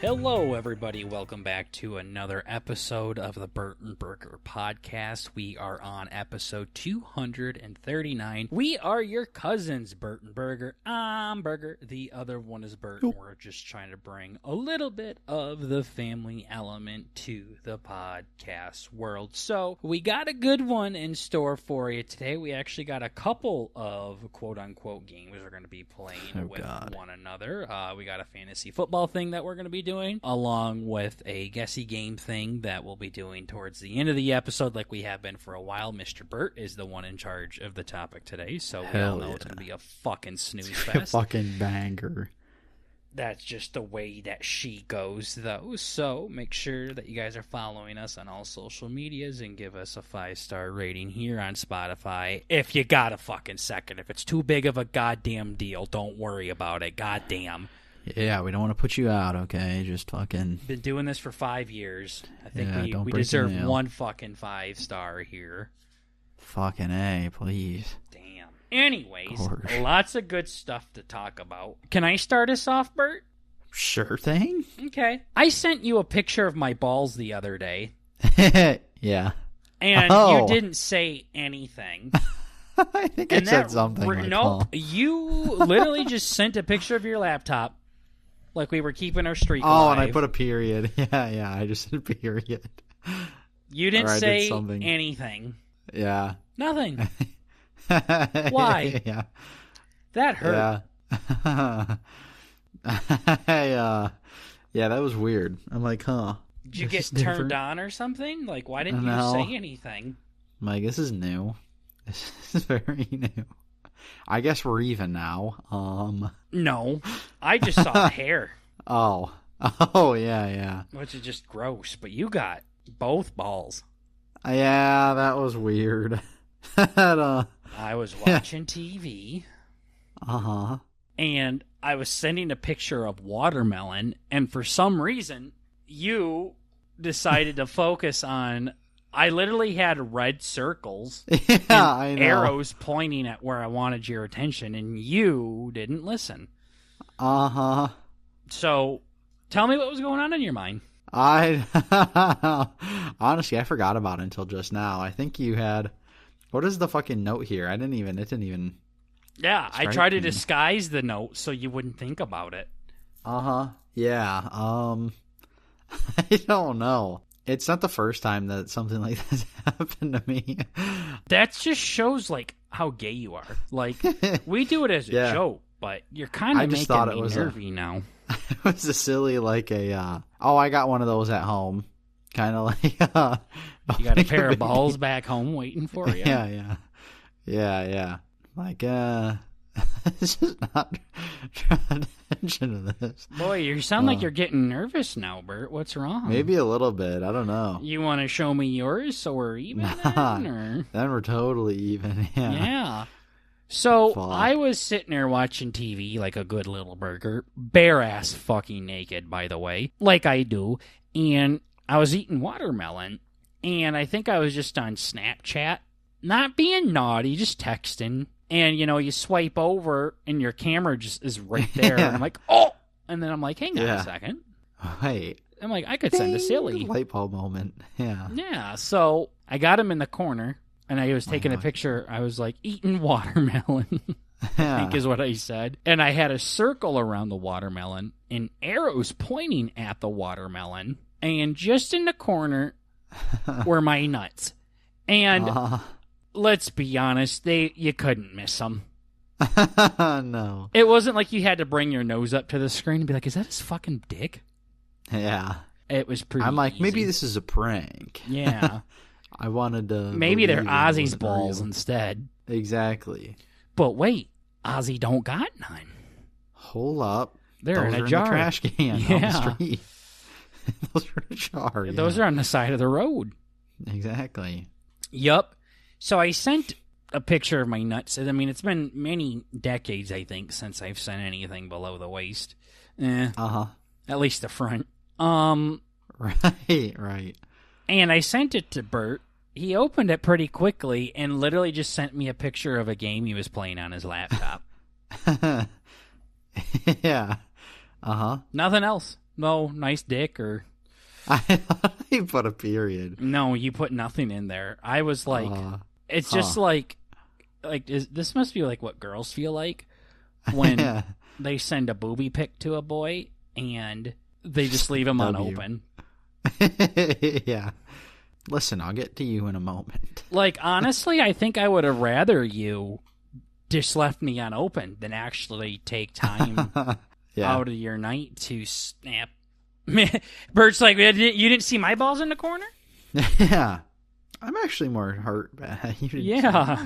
Hello, everybody. Welcome back to another episode of the Burton Burger Podcast. We are on episode 239. We are your cousins, Burton Burger. I'm Burger. The other one is Burton. We're just trying to bring a little bit of the family element to the podcast world. So we got a good one in store for you today. We actually got a couple of quote-unquote games we're going to be playing with one another. We got a fantasy football thing that we're going to be doing, along with a guessy game thing that we'll be doing towards the end of the episode like we have been for a while. Mr. Burt is the one in charge of the topic today, so we all know it's going to be a fucking snooze fest. A fucking banger. That's just the way that she goes, though. So make sure that you guys are following us on all social medias and give us a 5-star rating here on Spotify. If you got a fucking second. If it's too big of a goddamn deal, don't worry about it. Goddamn. Yeah, we don't want to put you out, okay? Just fucking... Been doing this for 5 years. I think we deserve one fucking 5-star here. Fucking A, please. Damn. Anyways, lots of good stuff to talk about. Can I start us off, Bert? Sure thing. Okay. I sent you a picture of my balls the other day. Yeah. And you didn't say anything. I think I said something. Nope. You literally just sent a picture of your laptop. Like we were keeping our streak alive. Oh, and I put a period. Yeah, I just said period. You didn't say anything. Yeah. Nothing. Why? Yeah. That hurt. Yeah. Yeah, that was weird. I'm like, huh. Did you get turned on or something? Like, why didn't you say anything? I'm like, this is new. This is very new. I guess we're even now. No, I just saw hair. Oh, yeah. Which is just gross, but you got both balls. Yeah, that was weird. I was watching TV. Uh-huh. And I was sending a picture of watermelon, and for some reason, you decided to focus on... I literally had red circles and I know. arrows pointing at where I wanted your attention, and you didn't listen. Uh-huh. So, tell me what was going on in your mind. Honestly, I forgot about it until just now. I think you had... What is the fucking note here? It didn't even... Yeah, I tried to disguise the note so you wouldn't think about it. Uh-huh. Yeah. I don't know. It's not the first time that something like this happened to me. That just shows, like, how gay you are. Like, we do it as a joke, but you're kind of making me nervy now. It was a silly, like, I got one of those at home. Kind of like, you got a pair of balls back home waiting for you. Yeah. Like, this is not drawing attention to this. Boy, you sound like you're getting nervous now, Bert. What's wrong? Maybe a little bit. I don't know. You want to show me yours so we're even then? Or? Then we're totally even, Yeah. So, I was sitting there watching TV like a good little burger. Bare-ass fucking naked, by the way. Like I do. And I was eating watermelon. And I think I was just on Snapchat. Not being naughty, just texting. And, you swipe over, and your camera just is right there. And I'm like, oh! And then I'm like, hang on a second. Wait. I'm like, I could send a silly. Light bulb moment. Yeah. Yeah, so I got him in the corner, and I was taking a picture. I was like, eating watermelon, I think is what I said. And I had a circle around the watermelon, and arrows pointing at the watermelon. And just in the corner were my nuts. And... let's be honest, you couldn't miss them. No. It wasn't like you had to bring your nose up to the screen and be like, is that his fucking dick? Yeah. It was pretty I'm like, easy. Maybe this is a prank. Yeah. I wanted to... Maybe they're Ozzy's balls instead. Exactly. But wait, Ozzy don't got none. Hold up. They're in a jar. In the trash can on the street. Those are in a jar. Those are on the side of the road. Exactly. Yup. So I sent a picture of my nuts. I mean, it's been many decades, I think, since I've sent anything below the waist. At least the front. Right. And I sent it to Bert. He opened it pretty quickly and literally just sent me a picture of a game he was playing on his laptop. Yeah. Nothing else. no, nice dick, or... I thought you put a period. No, you put nothing in there. I was like, it's just like this must be like what girls feel like when they send a booby pic to a boy and they just leave him unopened. Yeah. Listen, I'll get to you in a moment. Like, honestly, I think I would have rather you just left me unopened than actually take time out of your night to snap. Bert's like, you didn't see my balls in the corner? Yeah. I'm actually more hurt bad. Yeah.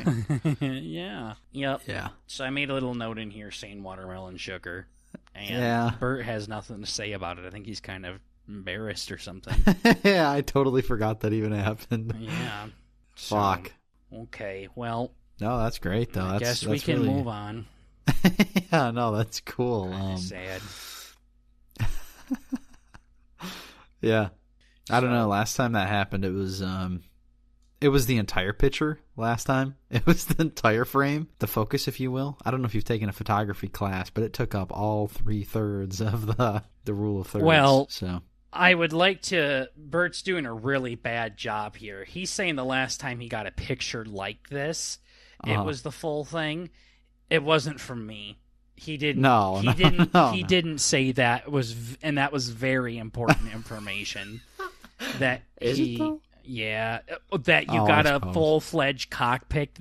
Yeah. Yep. Yeah. So I made a little note in here saying watermelon sugar. And Bert has nothing to say about it. I think he's kind of embarrassed or something. Yeah, I totally forgot that even happened. Yeah. Fuck. So, okay, well. No, that's great, though. I guess we can move on. Yeah, no, that's cool. Sad. Yeah. I don't know. Last time that happened, it was the entire picture last time. It was the entire frame, the focus, if you will. I don't know if you've taken a photography class, but it took up all 3/3 of the rule of thirds. Well, so I would like to... Bert's doing a really bad job here. He's saying the last time he got a picture like this, it was the full thing. It wasn't from me. He didn't. He didn't say that and that was very important information. That Is it though? Yeah, that you got a full-fledged cockpit.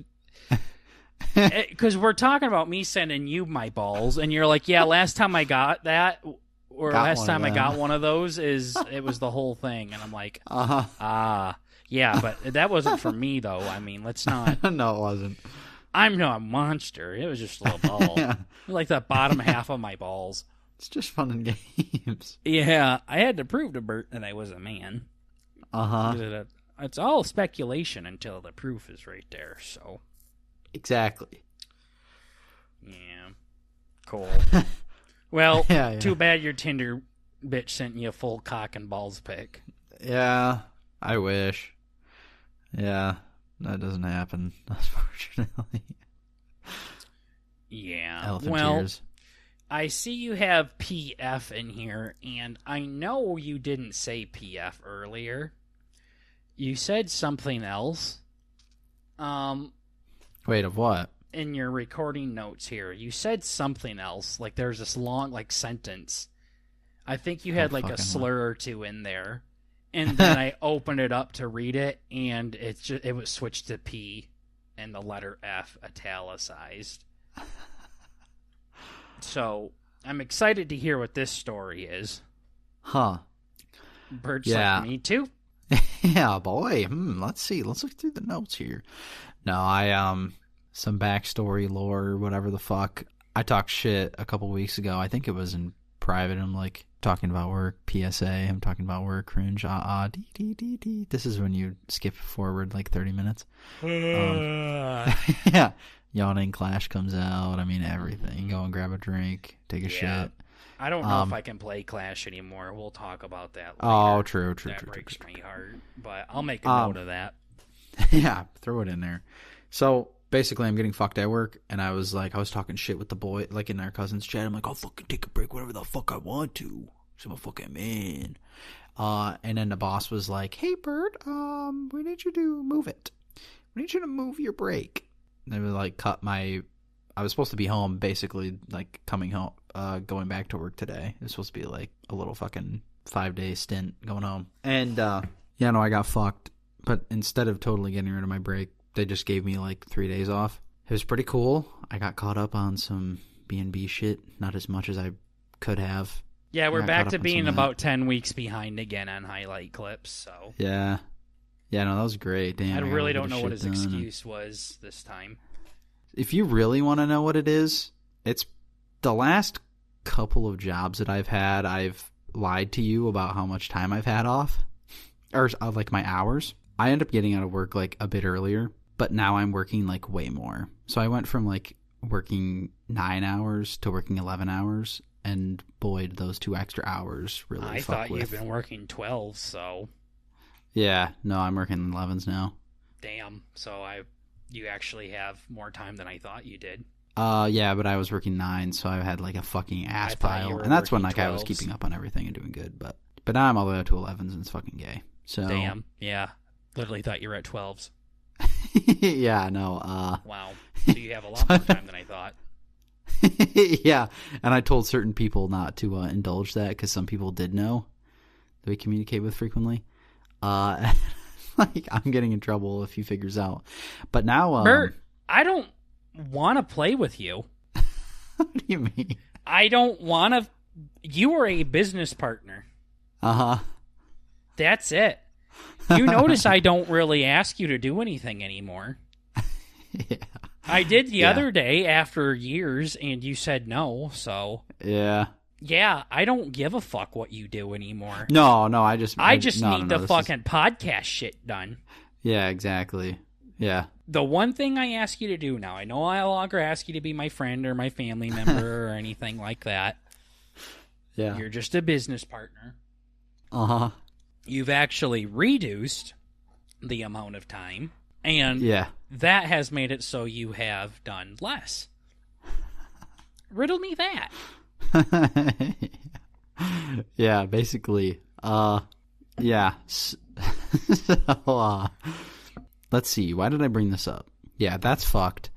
Because we're talking about me sending you my balls, and you're like, yeah, last time I got that, or last time I got one of those, it was the whole thing. And I'm like, yeah, but that wasn't for me, though. I mean, let's not. No, it wasn't. I'm not a monster. It was just a little ball. Yeah. Like the bottom half of my balls. It's just fun and games. Yeah, I had to prove to Bert that I was a man. It's all speculation until the proof is right there, so. Exactly. Yeah. Cool. Well, Too bad your Tinder bitch sent you a full cock and balls pic. Yeah, I wish. Yeah, that doesn't happen, unfortunately. Yeah. Elephant tears. I see you have PF in here, and I know you didn't say PF earlier. You said something else. Wait, of what? In your recording notes here, you said something else. Like there's this long sentence. I think you had like a slur or two in there, and then I opened it up to read it, and it was switched to P, and the letter F italicized. So I'm excited to hear what this story is. Huh? Bert's like, me too. Yeah, boy. Let's see. Let's look through the notes here. No, some backstory, lore, whatever the fuck. I talked shit a couple weeks ago. I think it was in private. I'm like talking about work, PSA. I'm talking about work, cringe, d. This is when you skip forward like 30 minutes. Yeah. Yawning Clash comes out. I mean, everything. Go and grab a drink, take a shit. I don't know if I can play Clash anymore. We'll talk about that later. Oh, true. That breaks my heart, but I'll make a note of that. Yeah, throw it in there. So basically, I'm getting fucked at work, and I was talking shit with the boy, like in our cousin's chat. I'm like, I'll fucking take a break whenever the fuck I want to. So I'm a fucking man. And then the boss was like, hey, Bert, we need you to move it. We need you to move your break. And they would like I was supposed to be home, basically, like coming home, going back to work today. It was supposed to be like a little fucking 5-day stint going home. And, I got fucked. But instead of totally getting rid of my break, they just gave me like 3 days off. It was pretty cool. I got caught up on some B&B shit, not as much as I could have. Yeah, we're back to being about 10 weeks behind again on highlight clips, so. Yeah. Yeah, no, that was great. Damn, I really don't know what his excuse was this time. If you really want to know what it is, it's the last couple of jobs that I've had, I've lied to you about how much time I've had off, or like my hours. I end up getting out of work like a bit earlier, but now I'm working like way more. So I went from like working 9 hours to working 11 hours, and boy, did those 2 extra hours really I thought you've been working 12, so. Yeah, no, I'm working 11s now. Damn, so you actually have more time than I thought you did. Yeah, but I was working 9, so I had like a fucking ass I thought you pile. were And that's when working like I was 12s. keeping up on everything and doing good. But now I'm all the way up to 11s and it's fucking gay. So Damn. Yeah. Literally thought you were at 12s. yeah, no. Wow. So you have a lot more time than I thought. Yeah, and I told certain people not to indulge that because some people did know that we communicate with frequently. Like I'm getting in trouble if he figures out. But now, Bert, I don't want to play with you. what do you mean? I don't want to. You are a business partner. Uh-huh. That's it. You notice I don't really ask you to do anything anymore. Yeah. I did the other day after years, and you said no, so... Yeah. Yeah, I don't give a fuck what you do anymore. No, I just need the fucking podcast shit done. Yeah, exactly. Yeah. The one thing I ask you to do now, I know I no longer ask you to be my friend or my family member or anything like that. Yeah. You're just a business partner. Uh-huh. You've actually reduced the amount of time, and yeah, that has made it so you have done less. Riddle me that. Yeah, basically. Yeah. So, let's see. Why did I bring this up? Yeah, that's fucked.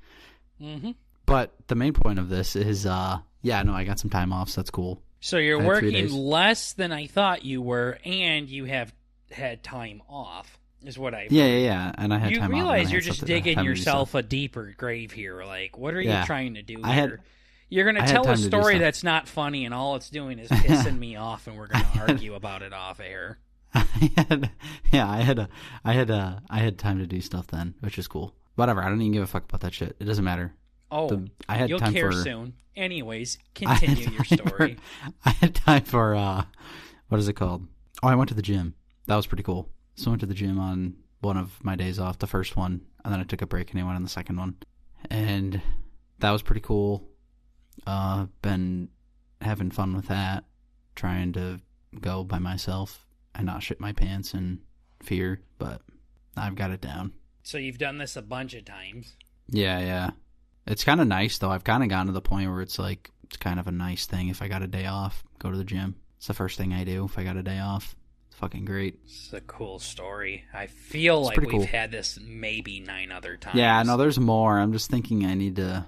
Mm-hmm. But the main point of this is, yeah, no, I got some time off, so that's cool. So you're working less than I thought you were, and you have had time off, is what I... Yeah. And I had time off. You realize you're just digging yourself a deeper grave here. Like, what are you trying to do here? You're going to tell a story that's not funny, and all it's doing is pissing me off, and we're going to argue about it off air. I had time to do stuff then, which is cool. Whatever, I don't even give a fuck about that shit. It doesn't matter. Oh, I had you'll time care for... soon. Anyways, continue your story. I had time for, what is it called? Oh, I went to the gym. That was pretty cool. So I went to the gym on one of my days off, the first one, and then I took a break and I went on the second one. And that was pretty cool. Been having fun with that, trying to go by myself and not shit my pants in fear, but I've got it down. So you've done this a bunch of times. Yeah. It's kind of nice, though. I've kind of gotten to the point where it's like, it's kind of a nice thing if I got a day off, go to the gym. It's the first thing I do if I got a day off. It's fucking great. It's a cool story. I feel like we've had this maybe 9 other times. Yeah, no, there's more. I'm just thinking I need to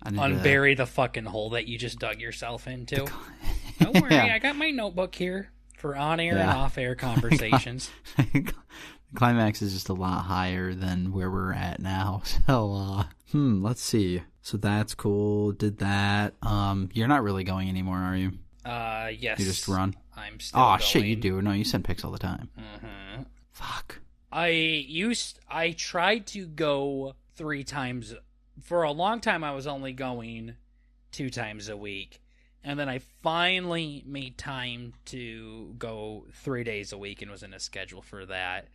unbury the fucking hole that you just dug yourself into. Don't worry, I got my notebook here for on-air and off-air conversations. Climax is just a lot higher than where we're at now. So, let's see. So that's cool. Did that. You're not really going anymore, are you? Yes. You just run? I'm still going. Shit, you do. No, you send pics all the time. Mm-hmm. Fuck. I tried to go 3 times. For a long time, I was only going 2 times a week. And then I finally made time to go 3 days a week and was in a schedule for that.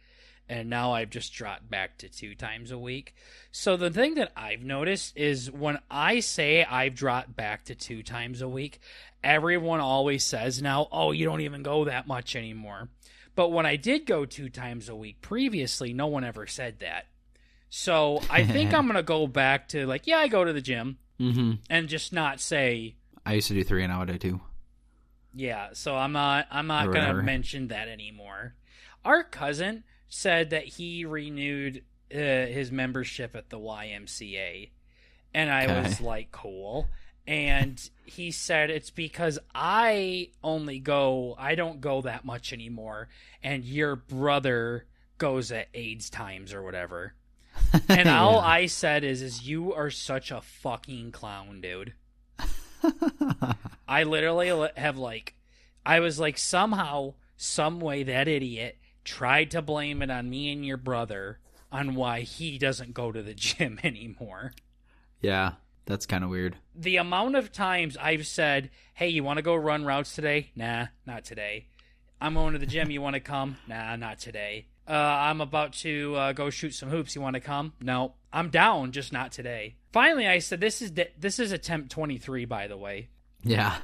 And now I've just dropped back to 2 times a week. So the thing that I've noticed is when I say I've dropped back to 2 times a week, everyone always says now, oh, you don't even go that much anymore. But when I did go 2 times a week previously, no one ever said that. So I think I'm going to go back to like, yeah, I go to the gym and just not say. I used to do 3 a day too. Yeah, so I'm not going to mention that anymore. Our cousin said that he renewed his membership at the YMCA, and I was like, cool. And he said it's because I don't go that much anymore, and your brother goes at AIDS times or whatever. And all I said is you are such a fucking clown, dude. I literally have I was like, somehow, some way that idiot tried to blame it on me and your brother on why he doesn't go to the gym anymore. Yeah, that's kind of weird. The amount of times I've said, hey, you want to go run routes today? Nah, not today. I'm going to the gym. You want to come? Nah, not today. I'm about to go shoot some hoops. You want to come? No. I'm down, just not today. Finally, I said, this is attempt 23, by the way. Yeah.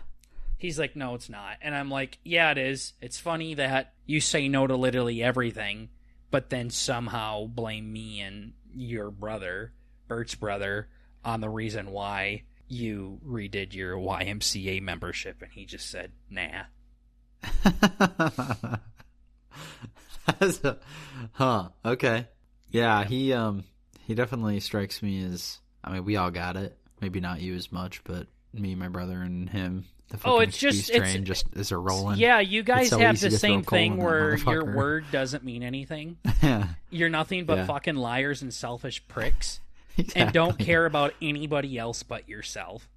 He's like, no, it's not. And I'm like, yeah, it is. It's funny that you say no to literally everything, but then somehow blame me and your brother, Bert's brother, on the reason why you redid your YMCA membership, and he just said, nah. Okay. Yeah, he definitely strikes me as, I mean, we all got it. Maybe not you as much, but me, my brother, and him. The fucking excuse train just is a rolling. Yeah, you guys have the same thing where your word doesn't mean anything. Yeah. You're nothing but fucking liars and selfish pricks. Exactly. And don't care about anybody else but yourself.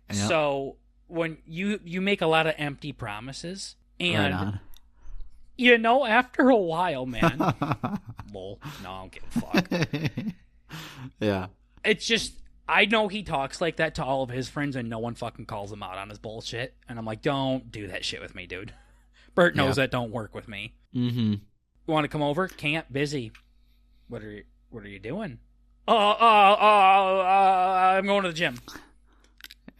Yep. So when you make a lot of empty promises, and after a while, man, lol, no, I don't give a fuck. Yeah. It's just, I know he talks like that to all of his friends, and no one fucking calls him out on his bullshit. And I'm like, don't do that shit with me, dude. Bert knows that don't work with me. Mm-hmm. You want to come over? Can't. Busy. What are you doing? I'm going to the gym.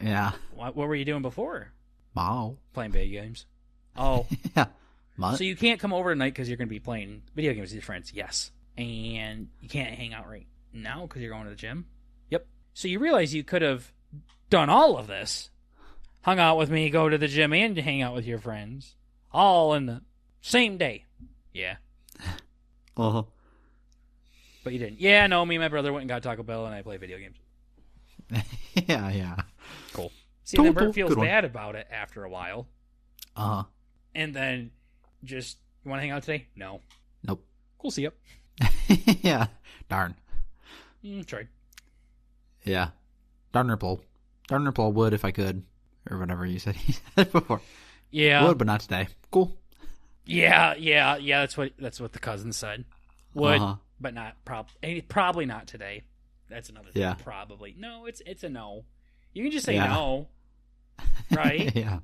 Yeah. What were you doing before? Wow. Playing video games. Oh. Yeah. So you can't come over tonight because you're going to be playing video games with your friends. Yes. And you can't hang out right now because you're going to the gym. Yep. So you realize you could have done all of this. Hung out with me, go to the gym, and hang out with your friends. All in the same day. Yeah. Uh-huh. But you didn't. Yeah, no, me and my brother went and got Taco Bell, and I play video games. Yeah. Cool. See, then Bert feels bad about it after a while. Uh-huh. And then just, you want to hang out today? No. Nope. Cool, see ya. Yeah. Darn. Tried. Yeah. Darn Ripple would if I could. Or whatever you said he said before. Yeah. Would, but not today. Cool. Yeah, that's what the cousin said. Would, but not probably not today. That's another thing. Yeah. Probably. No, it's a no. You can just say no. Right? Yeah.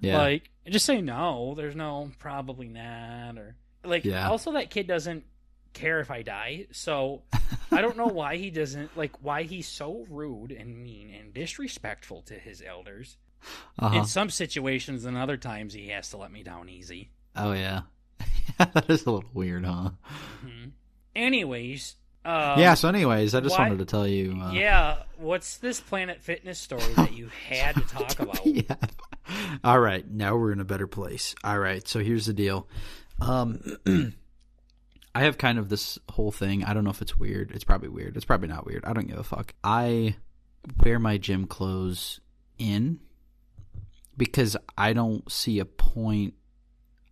Yeah. Like, just say no. There's no probably not, or like also that kid doesn't care if I die. So I don't know why he doesn't, why he's so rude and mean and disrespectful to his elders. In some situations, and other times he has to let me down easy. Oh yeah. That is a little weird, huh? Mm-hmm. Anyways. So anyways, I just wanted to tell you. What's this Planet Fitness story that you had to talk about? Yeah. All right, now we're in a better place. All right, so here's the deal. I have kind of this whole thing. I don't know if it's weird. It's probably weird. It's probably not weird. I don't give a fuck. I wear my gym clothes in because I don't see a point.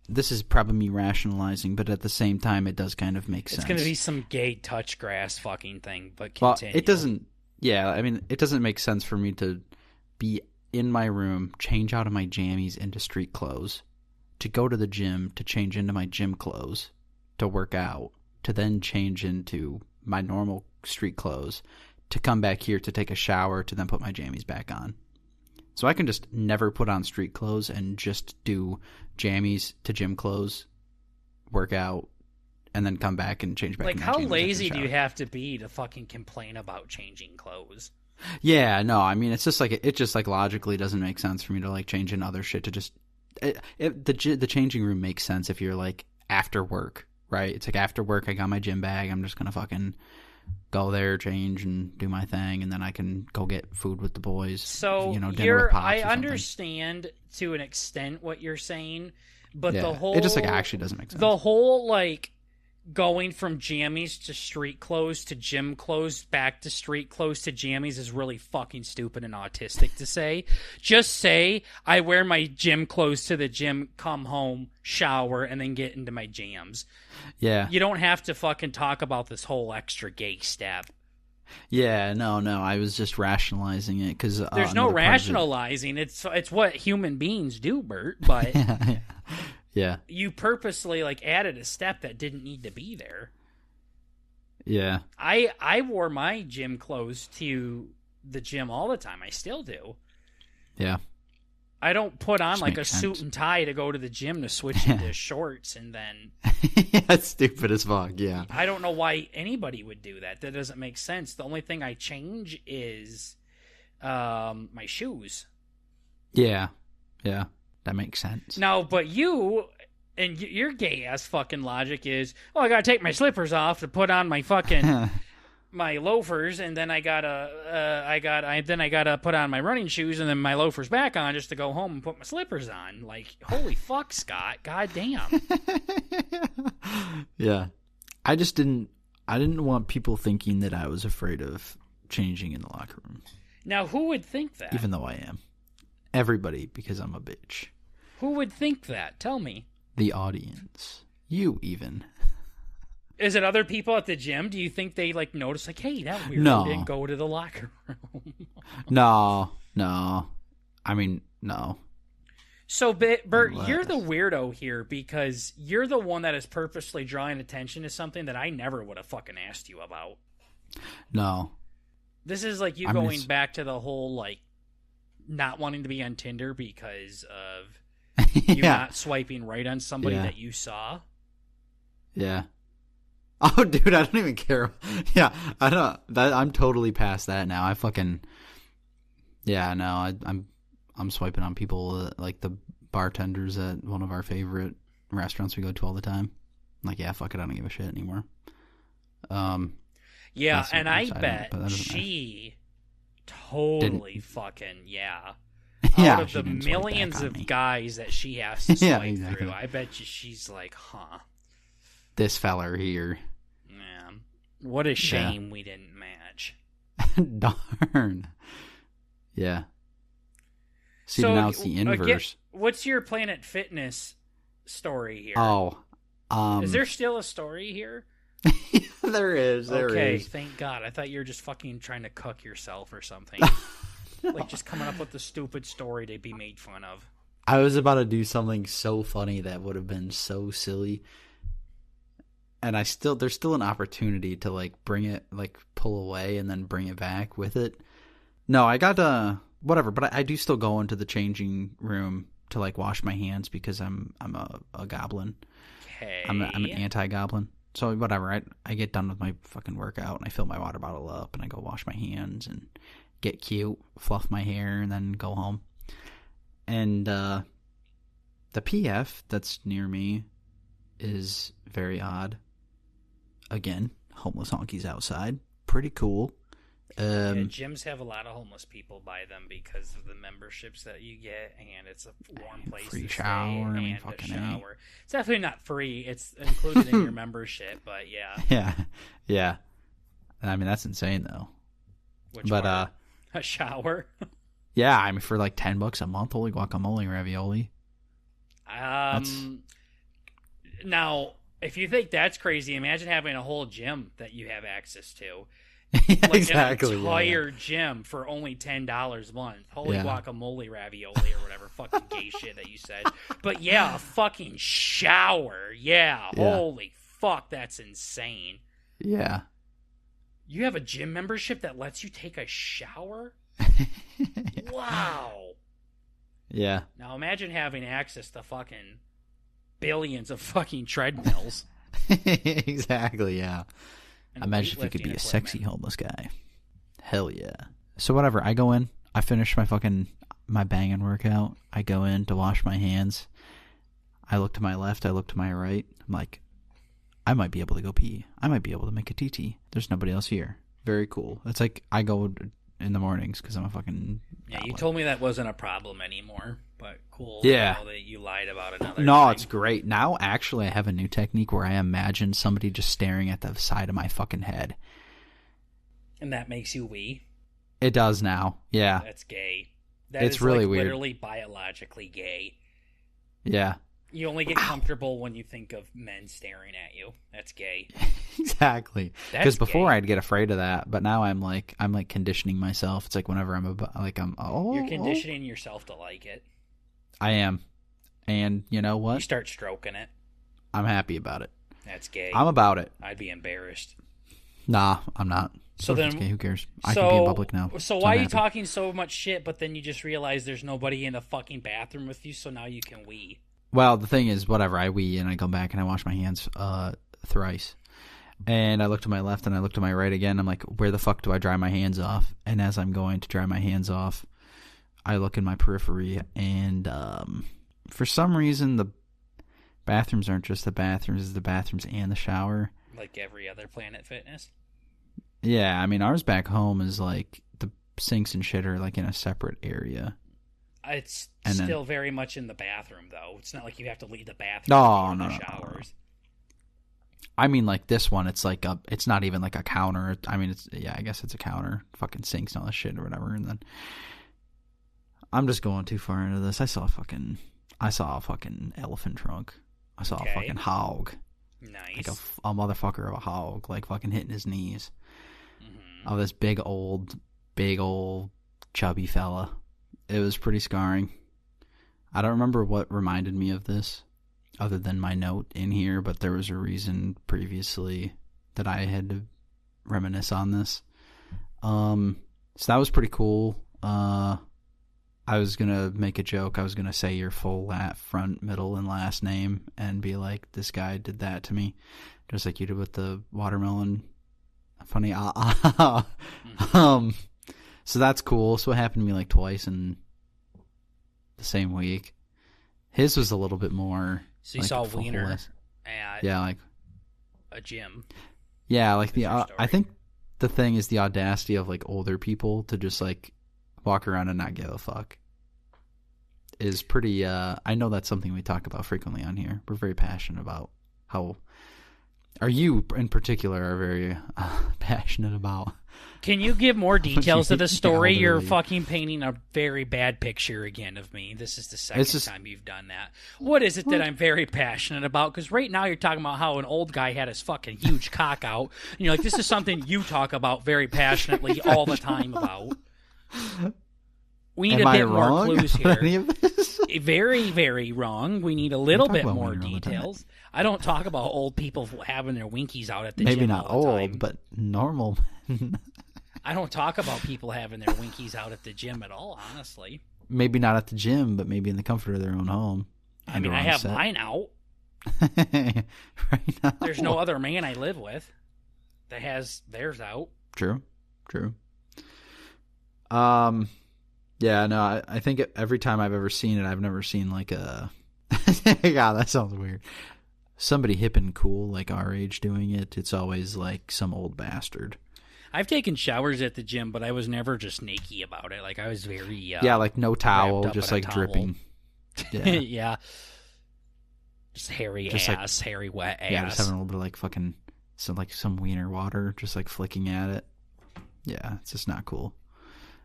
This is probably me rationalizing, but at the same time, it does kind of make sense. It's going to be some gay touch grass fucking thing, but continue. Well, it doesn't. Yeah, I mean, it doesn't make sense for me to be in my room, change out of my jammies into street clothes, to go to the gym, to change into my gym clothes, to work out, to then change into my normal street clothes, to come back here to take a shower, to then put my jammies back on. So I can just never put on street clothes and just do jammies to gym clothes, work out, and then come back and change back. Like, how lazy do you have to be to fucking complain about changing clothes? Yeah, no, I mean, it's just like, it just like logically doesn't make sense for me to like change in other shit to just, the changing room makes sense if you're like after work, right? It's like after work, I got my gym bag, I'm just going to fucking go there, change, and do my thing, and then I can go get food with the boys. So, dinner with pops I understand to an extent what you're saying, but the whole... It just like actually doesn't make sense. The whole like going from jammies to street clothes to gym clothes back to street clothes to jammies is really fucking stupid and autistic to say. Just say, I wear my gym clothes to the gym, come home, shower, and then get into my jams. Yeah. You don't have to fucking talk about this whole extra gay step. Yeah, no, I was just rationalizing it because there's no rationalizing. It's what human beings do, Bert. But yeah, you purposely like added a step that didn't need to be there. Yeah, I wore my gym clothes to the gym all the time. I still do. Yeah. I don't put on like a suit and tie to go to the gym to switch into shorts and then... That's stupid as fuck, yeah. I don't know why anybody would do that. That doesn't make sense. The only thing I change is my shoes. Yeah, that makes sense. Now, but you... And your gay-ass fucking logic is, I gotta take my slippers off to put on my fucking... my loafers, and then I gotta put on my running shoes, and then my loafers back on just to go home and put my slippers on. Like, holy fuck, Scott! God damn. Yeah, I didn't want people thinking that I was afraid of changing in the locker room. Now, who would think that? Even though I am. Everybody, because I'm a bitch. Who would think that? Tell me. The audience. You even. Is it other people at the gym? Do you think they like notice like, hey, that weirdo didn't go to the locker room? No. I mean, no. So, Bert, you're the weirdo here because you're the one that is purposely drawing attention to something that I never would have fucking asked you about. No. This is like you going back to the whole like not wanting to be on Tinder because of you not swiping right on somebody that you saw. Yeah. Oh, dude, I don't even care. Yeah, I don't. I'm totally past that now. I fucking. Yeah, no, I'm swiping on people like the bartenders at one of our favorite restaurants we go to all the time. I'm like, yeah, fuck it, I don't give a shit anymore. Yeah, and I bet she totally fucking out of the millions of guys that she has to swipe through, I bet you she's like, huh. This feller here. Man, what a shame we didn't match. Darn. Yeah. See, so, now it's the inverse. What's your Planet Fitness story here? Oh. Is there still a story here? There is. Okay, thank God. I thought you were just fucking trying to cuck yourself or something. Like just coming up with the stupid story to be made fun of. I was about to do something so funny that would have been so silly. And there's still an opportunity to like bring it, like pull away and then bring it back with it. No, I got whatever, but I do still go into the changing room to like wash my hands because I'm a goblin. Okay. I'm an anti-goblin. So whatever, I get done with my fucking workout and I fill my water bottle up and I go wash my hands and get cute, fluff my hair, and then go home. And the PF that's near me is very odd. Again, homeless honkies outside. Pretty cool. Gyms have a lot of homeless people by them because of the memberships that you get, and it's a warm place free to shower, stay and a shower. It's definitely not free. It's included in your membership, but yeah. Yeah. I mean, that's insane, though. Which part? A shower? Yeah, I mean, for like $10 a month, holy guacamole ravioli. Now, if you think that's crazy, imagine having a whole gym that you have access to. Like exactly. An entire gym for only $10 a month. Holy guacamole ravioli or whatever fucking gay shit that you said. But yeah, a fucking shower. Yeah, holy fuck, that's insane. Yeah. You have a gym membership that lets you take a shower? Wow. Yeah. Now imagine having access to fucking billions of fucking treadmills. Exactly, yeah. Imagine if you could be a sexy homeless guy. Hell yeah. So whatever, I go in, I finish my banging workout, I go in to wash my hands, I look to my left, I look to my right, I'm like, I might be able to go pee, I might be able to make a TT, there's nobody else here. Very cool. It's like, I go in the mornings because I'm a fucking... Yeah, you told me that wasn't a problem anymore, but cool. Yeah. That you lied about another No, thing. it's great. Now, actually, I have a new technique where I imagine somebody just staring at the side of my fucking head. And that makes you wee? It does now, yeah. That's gay. It's really like weird. Literally biologically gay. Yeah. You only get comfortable when you think of men staring at you. That's gay. Exactly. Because before gay. I'd get afraid of that, but now I'm like conditioning myself. It's like whenever you're conditioning yourself to like it. I am. And you know what? You start stroking it. I'm happy about it. That's gay. I'm about it. I'd be embarrassed. Nah, I'm not. So then, it's gay. Who cares? I can be in public now. So why are you talking so much shit, but then you just realize there's nobody in the fucking bathroom with you, so now you can wee? Well, the thing is, whatever, I wee and I come back and I wash my hands thrice. And I look to my left and I look to my right again. I'm like, where the fuck do I dry my hands off? And as I'm going to dry my hands off, I look in my periphery and for some reason the bathrooms aren't just the bathrooms, it's the bathrooms and the shower. Like every other Planet Fitness? Yeah, I mean, ours back home is like the sinks and shit are like in a separate area. It's And then- still very much in the bathroom, though. It's not like you have to leave the bathroom No, to go to no, the no, showers. I mean, like this one, it's like it's not even like a counter. I mean, I guess it's a counter. Fucking sinks and all that shit or whatever. And then I'm just going too far into this. I saw a fucking elephant trunk. I saw a fucking hog. Nice. Like a motherfucker of a hog, like fucking hitting his knees. Mm-hmm. Of this big old chubby fella. It was pretty scarring. I don't remember what reminded me of this, other than my note in here, but there was a reason previously that I had to reminisce on this. So that was pretty cool. I was going to make a joke. I was going to say your full front, middle, and last name and be like, this guy did that to me, just like you did with the watermelon. Funny. So that's cool. So it happened to me like twice in the same week. His was a little bit more. So you like saw Wiener at like a gym. Yeah, like That's your I story. think the thing is the audacity of like older people to just like walk around and not give a fuck is pretty. I know that's something we talk about frequently on here. We're very passionate about how. Or you in particular are very passionate about. Can you give more details to the story? You're elderly. fucking painting a very bad picture again of me. This is the second It's just- time you've done that. What is it that I'm very passionate about? Because right now you're talking about how an old guy had his fucking huge cock out. And you're like, this is something you talk about very passionately all the time about. We need Am a I bit more wrong clues about any here. of this? Very, very wrong. We need a little talk bit about more Wiener all the time. details. I don't talk about old people having their winkies out at the Maybe gym not all the time. old, but normal. I don't talk about people having their winkies out at the gym at all, honestly. Maybe not at the gym, but maybe in the comfort of their own home. I mean, I have mine out. right now. There's no other man I live with that has theirs out. True. Yeah, no, I think every time I've ever seen it, I've never seen like a. God, that sounds weird. Somebody hip and cool like our age doing it. It's always like some old bastard. I've taken showers at the gym, but I was never just naked about it. Like I was very Yeah, like no towel, wrapped up just in a like towel. dripping. Yeah, yeah. Just hairy Just like- ass, hairy wet ass. yeah, just having a little bit of like fucking some wiener water, just like flicking at it. Yeah, it's just not cool.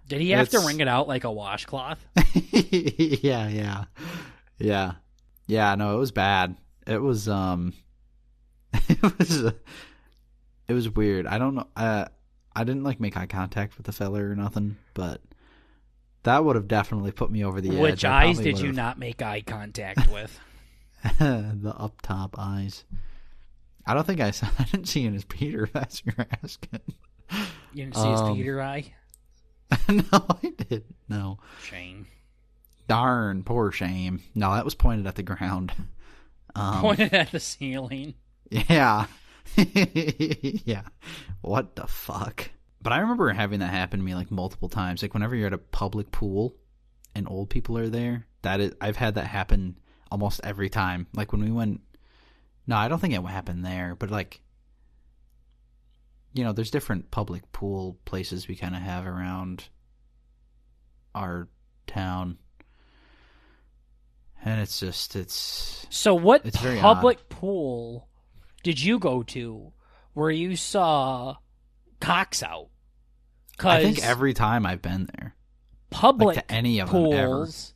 Did he have to It's- wring it out like a washcloth? yeah. No, it was bad. It was it was weird. I don't know. I didn't like make eye contact with the fella or nothing, but that would have definitely put me over the edge. Which I eyes probably did you would've- not make eye contact with? The up top eyes. I don't think I saw. I didn't see in his Peter. If that's what you're asking. You didn't see his Peter eye? No, I didn't. No. Shame. Darn, poor shame. No, that was pointed at the ground. Pointed at the ceiling. Yeah. Yeah. What the fuck? But I remember having that happen to me like multiple times. Like whenever you're at a public pool and old people are there, I've had that happen almost every time. Like when we went, no, I don't think it happened there, but like, you know, there's different public pool places we kind of have around our town. And it's just, So what It's very public pool did you go to where you saw cocks out? I think every time I've been there. public like to any of them ever. pools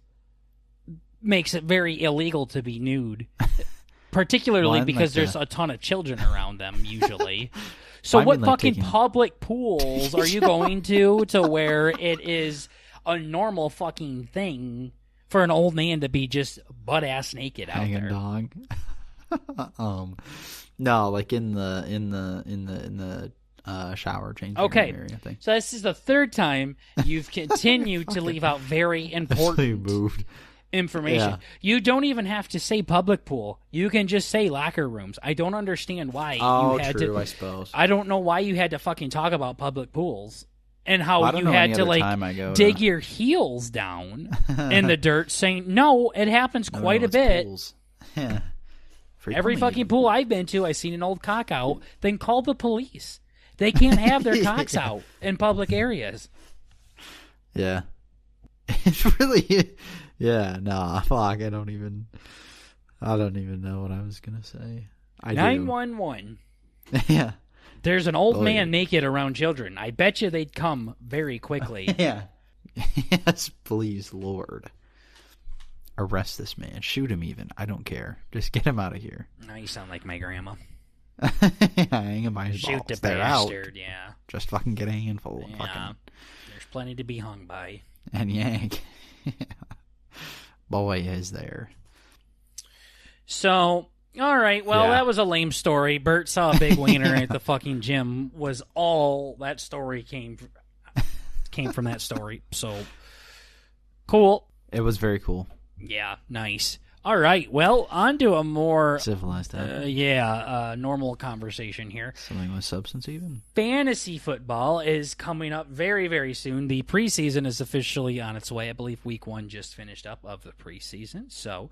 makes it very illegal to be nude, particularly One, because like there's a ton of children around them usually. So Well, I what mean, like, fucking taking- public pools are you going to where it is a normal fucking thing for an old man to be just butt ass naked out Hanging there? dog. No, like in the shower changing room Okay. area thing. So this is the third time you've continued to leave out very You important moved. information. Yeah. You don't even have to say public pool. You can just say locker rooms. I don't understand why Oh, you had true. to. I suppose. I don't know why you had to fucking talk about public pools and how Well, I don't you know had any to other like time I go dig to- your heels down in the dirt, saying no. It happens No, quite no, a it's bit. pools. Yeah. Every Frequently fucking even. pool I've been to, I seen an old cock out. Then call the police. They can't have their cocks out in public areas. Yeah. It's really, yeah, nah, fuck, I don't even know what I was going to say. 911. Yeah. There's an old man naked around children. I bet you they'd come very quickly. Yeah. Yes, please, Lord. Arrest this man. Shoot him even. I don't care. Just get him out of here. Now you sound like my grandma. Hang him by his Shoot balls. the They're bastard, out. yeah. Just fucking get a handful. Yeah. Fucking... There's plenty to be hung by. And yank. Boy, is there. So, all right. Well, that was a lame story. Bert saw a big wiener at the fucking gym. Was all that story came from that story. So, cool. It was very cool. Yeah, nice. All right. Well, on to a more civilized, normal conversation here. Something with substance, even. Fantasy football is coming up very, very soon. The preseason is officially on its way. I believe week 1 just finished up of the preseason. So,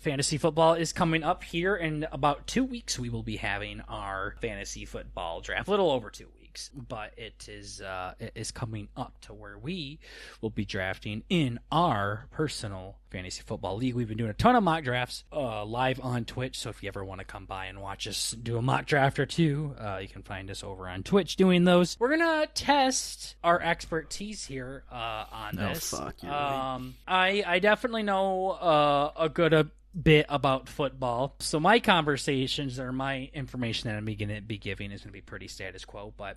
fantasy football is coming up here in about 2 weeks. We will be having our fantasy football draft. A little over 2 weeks. But it is coming up to where we will be drafting in our personal fantasy football league. We've been doing a ton of mock drafts live on Twitch, so if you ever want to come by and watch us do a mock draft or two, you can find us over on Twitch doing those. We're gonna test our expertise here on this. Oh, fuck, you're right. I definitely know a good bit about football, so my conversations or my information that I'm going to be giving is going to be pretty status quo, but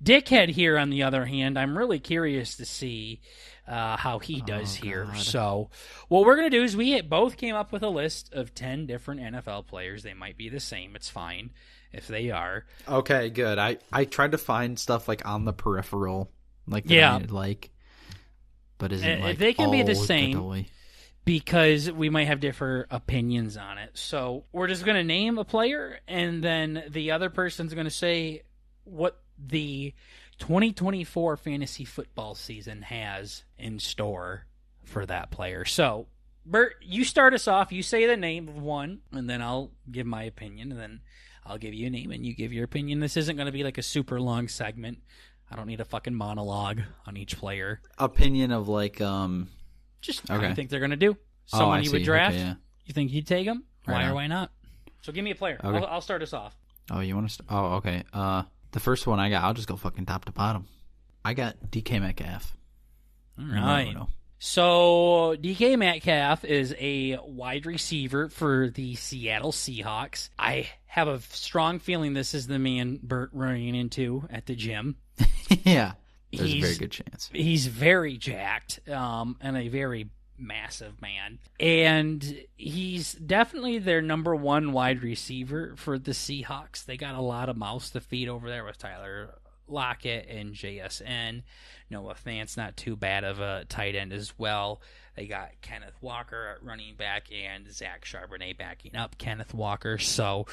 Dickhead here, on the other hand, I'm really curious to see how he does here. God. So what we're going to do is we both came up with a list of 10 different NFL players. They might be the same. It's fine if they are. Okay, good. I tried to find stuff like on the peripheral, like that I needed, like, but isn't like they can be the same. Totally. Because we might have different opinions on it. So we're just going to name a player, and then the other person's going to say what the 2024 fantasy football season has in store for that player. So, Bert, you start us off. You say the name of one, and then I'll give my opinion, and then I'll give you a name, and you give your opinion. This isn't going to be like a super long segment. I don't need a fucking monologue on each player. Opinion of like, just how you think they're going to do. Someone you would draft. Okay, yeah. You think you'd take them? Why or why not? So give me a player. Okay. I'll start us off. Oh, you want to? Oh, okay. The first one I got, I'll just go fucking top to bottom. I got DK Metcalf. All right. So DK Metcalf is a wide receiver for the Seattle Seahawks. I have a strong feeling this is the man Bert running into at the gym. Yeah, there's a very good chance. He's very jacked and a very massive man, and he's definitely their number one wide receiver for the Seahawks. They got a lot of mouths to feed over there with Tyler Lockett and JSN. Noah Fant's not too bad of a tight end as well. They got Kenneth Walker at running back and Zach Charbonnet backing up Kenneth Walker. So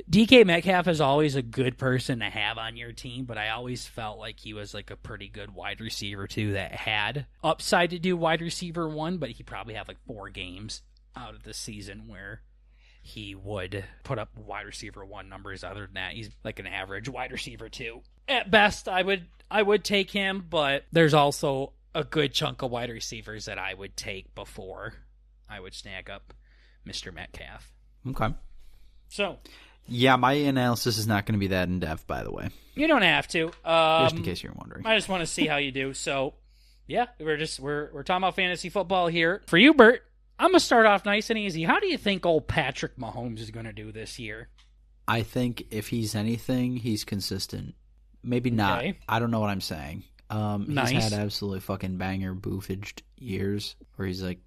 DK Metcalf is always a good person to have on your team, but I always felt like he was like a pretty good wide receiver too that had upside to do wide receiver one, but he probably had like 4 games out of the season where he would put up wide receiver one numbers. Other than that, he's like an average wide receiver two. At best, I would take him, but there's also a good chunk of wide receivers that I would take before I would snag up Mr. Metcalf. Okay. So, yeah, my analysis is not going to be that in depth, by the way. You don't have to. Just in case you're wondering. I just want to see how you do. So, yeah, we're talking about fantasy football here. For you, Bert, I'm going to start off nice and easy. How do you think old Patrick Mahomes is going to do this year? I think if he's anything, he's consistent. Maybe not. Okay. I don't know what I'm saying. Nice. He's had absolutely fucking banger boofaged years where he's like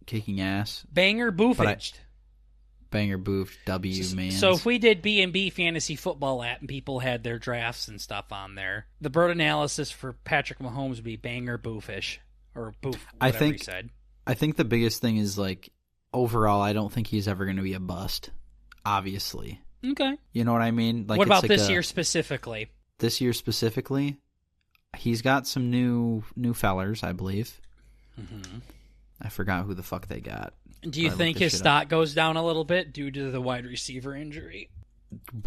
kicking ass. Banger boofaged. Banger boofed man. So if we did B&B Fantasy Football app and people had their drafts and stuff on there, the Bert analysis for Patrick Mahomes would be banger boofish or boof, whatever he said. I think the biggest thing is like overall, I don't think he's ever going to be a bust. Obviously. Okay. You know what I mean? Like, what about this year specifically? This year specifically, he's got some new fellers, I believe. Mm-hmm. I forgot who the fuck they got. Do you think his stock goes down a little bit due to the wide receiver injury?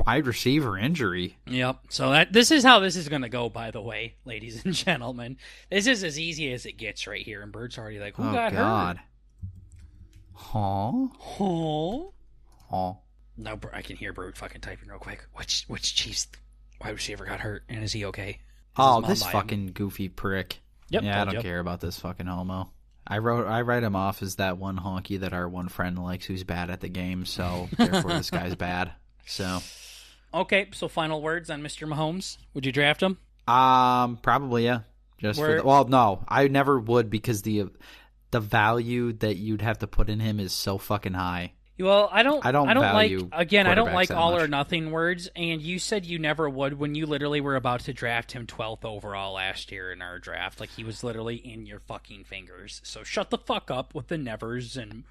wide receiver injury. Yep. So this is how this is going to go, by the way, ladies and gentlemen. This is as easy as it gets right here. And Bert's already like, who got hurt? Huh? No, I can hear Bert fucking typing real quick. Which Chiefs wide receiver got hurt, and is he okay? This fucking goofy prick. Yep. Yeah, I don't care about this fucking homo. I write him off as that one honky that our one friend likes who's bad at the game, so therefore this guy's bad. So okay, so final words on Mr. Mahomes. Would you draft him? Probably, yeah. No, I never would, because the value that you'd have to put in him is so fucking high. Well, I don't value I don't like all much. or nothing words, and you said you never would when you literally were about to draft him 12th overall last year in our draft. Like, he was literally in your fucking fingers. So shut the fuck up with the nevers and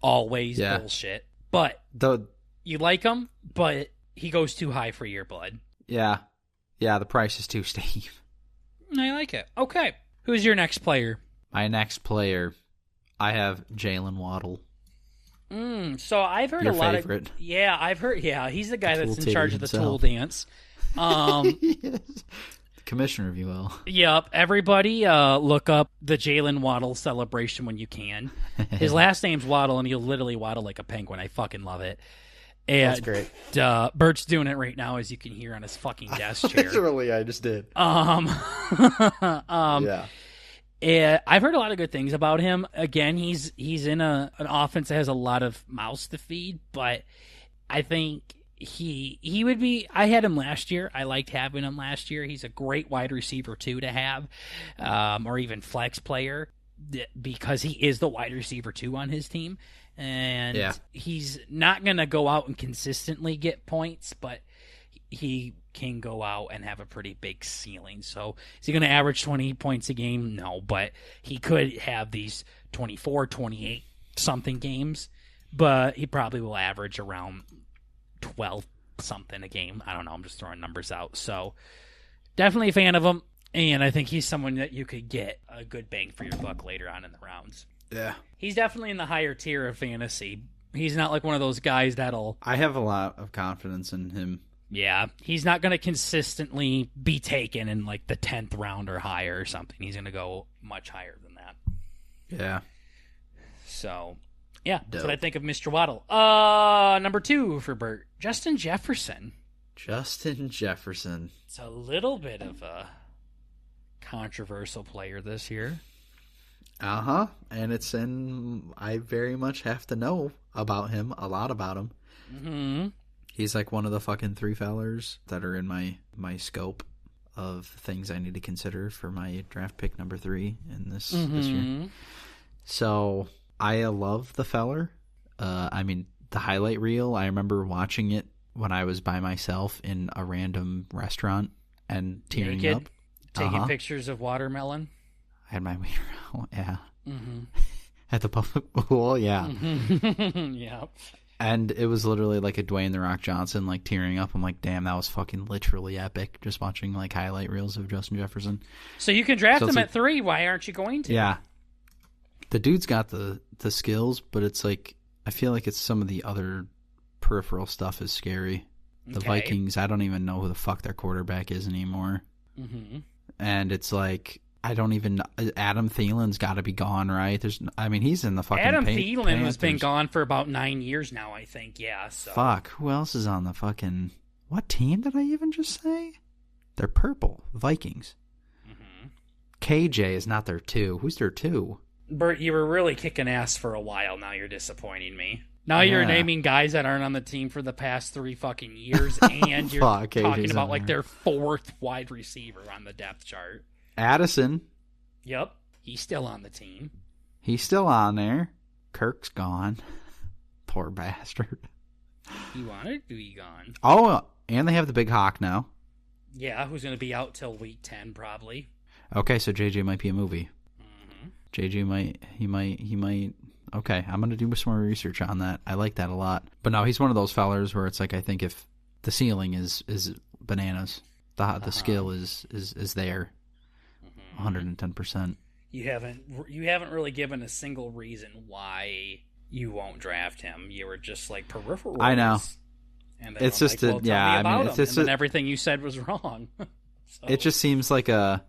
always bullshit. But you like him, but he goes too high for your blood. Yeah. Yeah, the price is too steep. I like it. Okay. Who's your next player? My next player, I have Jalen Waddle. So I've heard Your a lot favorite. of... Yeah, I've heard... Yeah, he's the guy that's in charge of the tool himself. dance. The commissioner, if you will. Yep. Everybody look up the Jalen Waddle celebration when you can. His last name's Waddle, and he'll literally waddle like a penguin. I fucking love it. And, That's great. Bert's doing it right now, as you can hear on his fucking desk chair. Literally, I just did. Yeah. I've heard a lot of good things about him. Again, he's in an offense that has a lot of mouths to feed, but I think he would be... I had him last year. I liked having him last year. He's a great wide receiver, too, to have, or even flex player, because he is the wide receiver, too, on his team. And he's not going to go out and consistently get points, but he can go out and have a pretty big ceiling. So is he going to average 20 points a game? No, but he could have these 24, 28 something games, but he probably will average around 12 something a game. I don't know. I'm just throwing numbers out. So definitely a fan of him. And I think he's someone that you could get a good bang for your buck later on in the rounds. Yeah. He's definitely in the higher tier of fantasy. He's not like one of those guys that'll... I have a lot of confidence in him. Yeah, he's not going to consistently be taken in like the 10th round or higher or something. He's going to go much higher than that. Yeah. So, yeah, Dope. that's what I think of Mr. Waddle. Number 2 for Bert, Justin Jefferson. Justin Jefferson. It's a little bit of a controversial player this year. Uh-huh. And I very much have to know about him, a lot about him. Mm-hmm. He's like one of the fucking 3 fellers that are in my scope of things I need to consider for my draft pick number 3 in this year. So I love the feller. I mean, the highlight reel, I remember watching it when I was by myself in a random restaurant and tearing up. Taking pictures of watermelon. I had my wiener out, yeah. Mm-hmm. At the public pool, yeah. Mm-hmm. Yeah. And it was literally like a Dwayne The Rock Johnson, like tearing up. I'm like, damn, that was fucking literally epic. Just watching like highlight reels of Justin Jefferson. So you can draft him at 3. Why aren't you going to? Yeah. The dude's got the skills, but it's like, I feel like it's some of the other peripheral stuff is scary. The Vikings, I don't even know who the fuck their quarterback is anymore. Mm-hmm. And it's like, I don't even... Adam Thielen's got to be gone, right? He's in the fucking... Adam Thielen has been gone for about 9 years now, I think. Yeah, so... Fuck. Who else is on the fucking... What team did I even just say? They're purple. Vikings. Mm-hmm. KJ is not their 2. Who's their 2? Bert, you were really kicking ass for a while. Now you're disappointing me. Now you're naming guys that aren't on the team for the past 3 fucking years, and you're talking about like their 4th wide receiver on the depth chart. Addison. Yep. He's still on the team. He's still on there. Kirk's gone. Poor bastard. He wanted to be gone. Oh, and they have the big hawk now. Yeah, who's going to be out till week 10 probably. Okay, so JJ might be a movie. Mm-hmm. JJ might. Okay, I'm going to do some more research on that. I like that a lot. But no, he's one of those fellers where it's like, I think if the ceiling is bananas, the skill is there. 110%. You haven't really given a single reason why you won't draft him. You were just like peripheral. I know. And then It's I'm just like, well, tell me about him. it's and then everything you said was wrong. So, it just seems like I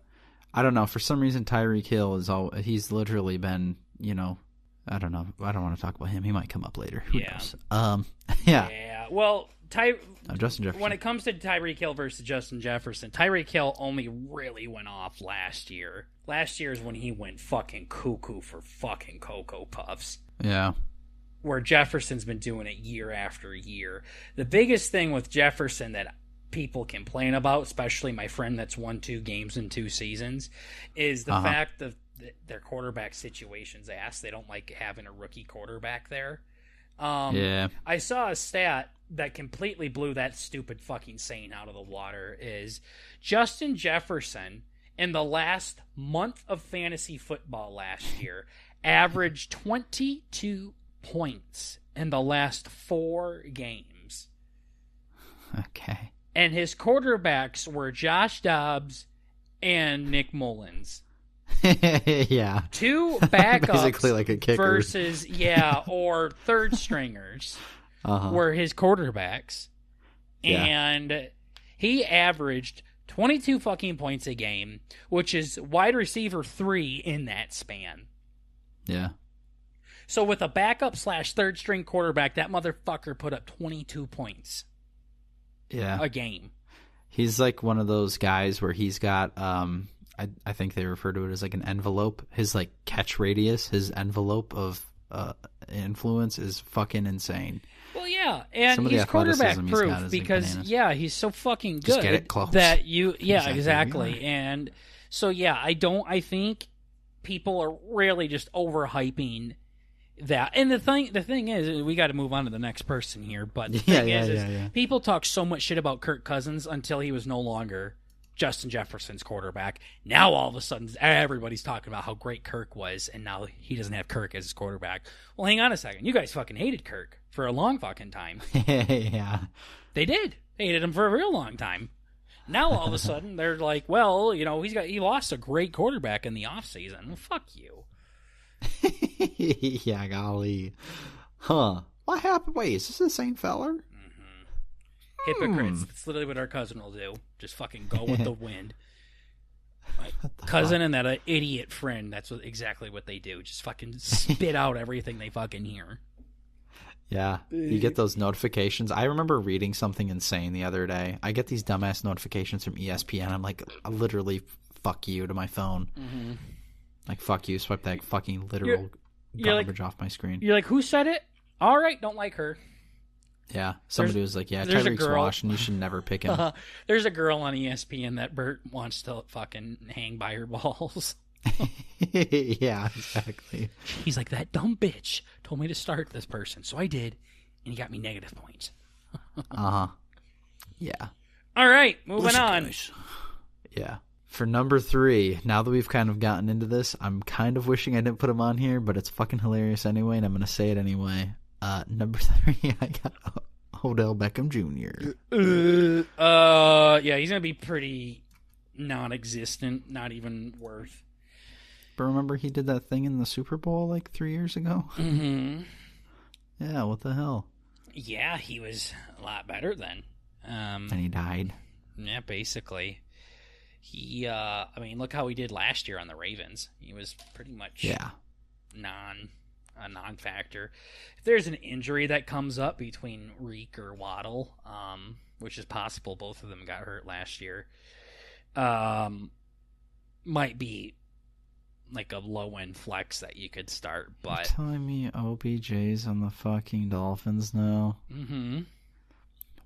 don't know. For some reason, Tyreek Hill he's literally been, I don't know. I don't want to talk about him. He might come up later. Who knows? Yeah. Yeah. Well, Justin Jefferson. When it comes to Tyreek Hill versus Justin Jefferson, Tyreek Hill only really went off last year. Last year is when he went fucking cuckoo for fucking Cocoa Puffs. Yeah. Where Jefferson's been doing it year after year. The biggest thing with Jefferson that people complain about, especially my friend that's won 2 games in 2 seasons, is the fact that their quarterback situation's ass. They don't like having a rookie quarterback there. Yeah. I saw a stat that completely blew that stupid fucking saying out of the water is Justin Jefferson in the last month of fantasy football last year averaged 22 points in the last 4 games. Okay. And his quarterbacks were Josh Dobbs and Nick Mullins. Yeah. 2 backups basically like a kicker. versus, or third stringers were his quarterbacks. Yeah. And he averaged 22 fucking points a game, which is wide receiver 3 in that span. Yeah. So with a backup / third string quarterback, that motherfucker put up 22 points. Yeah. A game. He's like one of those guys where he's got I think they refer to it as like an envelope. His like catch radius, his envelope of influence is fucking insane. Well, yeah, and he's quarterback proof because he's so fucking good. Just get it close. That exactly. And so I think people are really just overhyping that. And the thing is, we got to move on to the next person here. But the thing is, people talk so much shit about Kirk Cousins until he was no longer Justin Jefferson's quarterback. Now all of a sudden, everybody's talking about how great Kirk was, and now he doesn't have Kirk as his quarterback. Well, hang on a second. You guys fucking hated Kirk for a long fucking time. Yeah, they did. They hated him for a real long time. Now all of a sudden, they're like, well, he lost a great quarterback in the offseason. Well, fuck you. Yeah, golly. Huh. What happened? Wait, is this the same feller? Hypocrites. That's literally what our cousin will do. Just fucking go with the wind. My cousin and that idiot friend, that's exactly what they do. Just fucking spit out everything they fucking hear. Yeah. You get those notifications. I remember reading something insane the other day. I get these dumbass notifications from ESPN. I'm like, literally, fuck you to my phone. Mm-hmm. Like, fuck you. Swipe that fucking literal garbage off my screen. You're like, who said it? All right, don't like her. Yeah, somebody was like, Tyreek's washed and you should never pick him. There's a girl on ESPN that Bert wants to fucking hang by her balls. Yeah, exactly. He's like, that dumb bitch told me to start this person, so I did, and he got me negative points. Yeah. All right, moving on. Guys. Yeah. For number 3, now that we've kind of gotten into this, I'm kind of wishing I didn't put him on here, but it's fucking hilarious anyway, and I'm going to say it anyway. Number 3, I got Odell Beckham Jr. Yeah, he's gonna be pretty non-existent, not even worth. But remember, he did that thing in the Super Bowl like 3 years ago. Mm-hmm. Yeah, what the hell? Yeah, he was a lot better then. And he died. Yeah, basically. He, look how he did last year on the Ravens. He was pretty much a non-factor. If there's an injury that comes up between Reek or Waddle, which is possible, both of them got hurt last year, might be like a low-end flex that you could start. But you're telling me OBJ's on the fucking Dolphins now? Mm-hmm.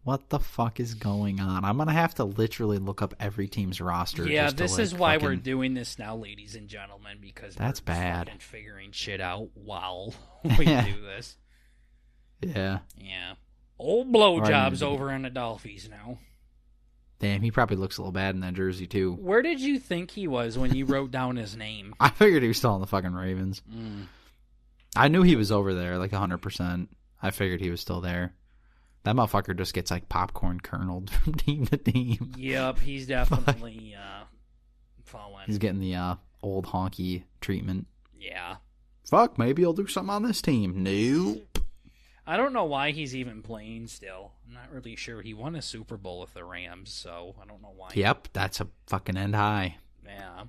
What the fuck is going on? I'm going to have to literally look up every team's roster. Yeah, just this is why we're doing this now, ladies and gentlemen, because that's bad. Fucking figuring shit out while we do this. Yeah. Yeah. Old blowjob's over in the Dolphins now. Damn, he probably looks a little bad in that jersey, too. Where did you think he was when you wrote down his name? I figured he was still on the fucking Ravens. I knew he was over there, like 100%. I figured he was still there. That motherfucker just gets like popcorn kerneled from team to team. Yep, he's definitely falling. He's getting the old honky treatment. Yeah. Fuck, maybe I'll do something on this team. Nope. I don't know why he's even playing still. I'm not really sure. He won a Super Bowl with the Rams, so I don't know why. Yep, that's a fucking end high. Yeah.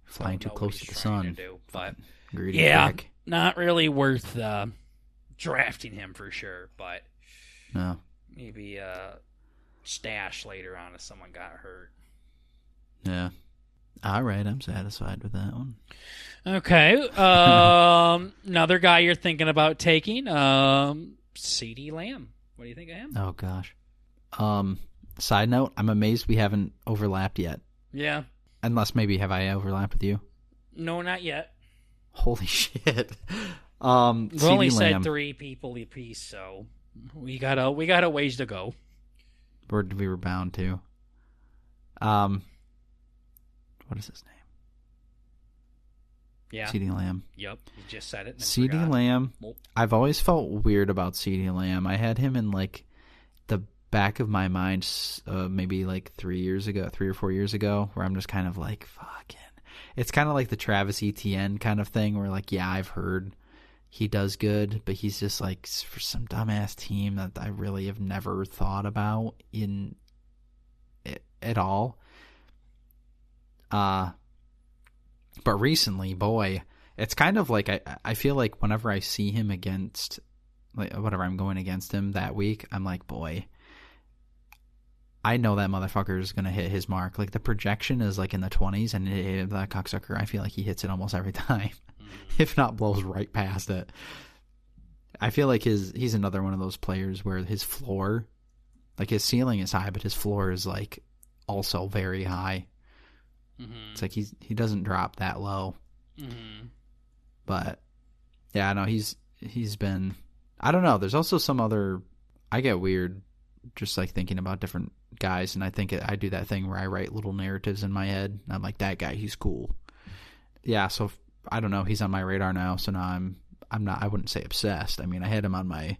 Flying too close to the sun. But greedy yeah, prick. not really worth drafting him for sure, but No. maybe stash later on if someone got hurt. Yeah. All right, I'm satisfied with that one. Okay. Another guy you're thinking about taking, CeeDee Lamb. What do you think of him? Oh gosh. Side note, I'm amazed we haven't overlapped yet. Yeah. Unless maybe have I overlapped with you? No, not yet. Holy shit. We only said Lamb. 3 people apiece, so we got a ways to go. We were bound to. What is his name? Yeah. CeeDee Lamb. Yep. You just said it. CeeDee Lamb. Well, I've always felt weird about CeeDee Lamb. I had him in like the back of my mind maybe like 3 or 4 years ago, where I'm just kind of like, fucking. It's kind of like the Travis Etienne kind of thing where like, yeah, I've heard he does good, but he's just like for some dumbass team that I really have never thought about in it at all. But recently, boy, it's kind of like I feel like whenever I see him against, like whatever I'm going against him that week, I'm like, boy, I know that motherfucker is going to hit his mark. Like the projection is like in the 20s, and that cocksucker, I feel like he hits it almost every time, if not blows right past it. I feel like he's another one of those players where his floor, like his ceiling is high, but his floor is like also very high. Mm-hmm. It's like he doesn't drop that low. Mm-hmm. But yeah, no, he's been, I don't know. There's also some other, I get weird just like thinking about different guys, and I think I do that thing where I write little narratives in my head, and I'm like, that guy, he's cool. Yeah, so I don't know, he's on my radar now, so now I'm not, I wouldn't say obsessed. I mean, I had him on my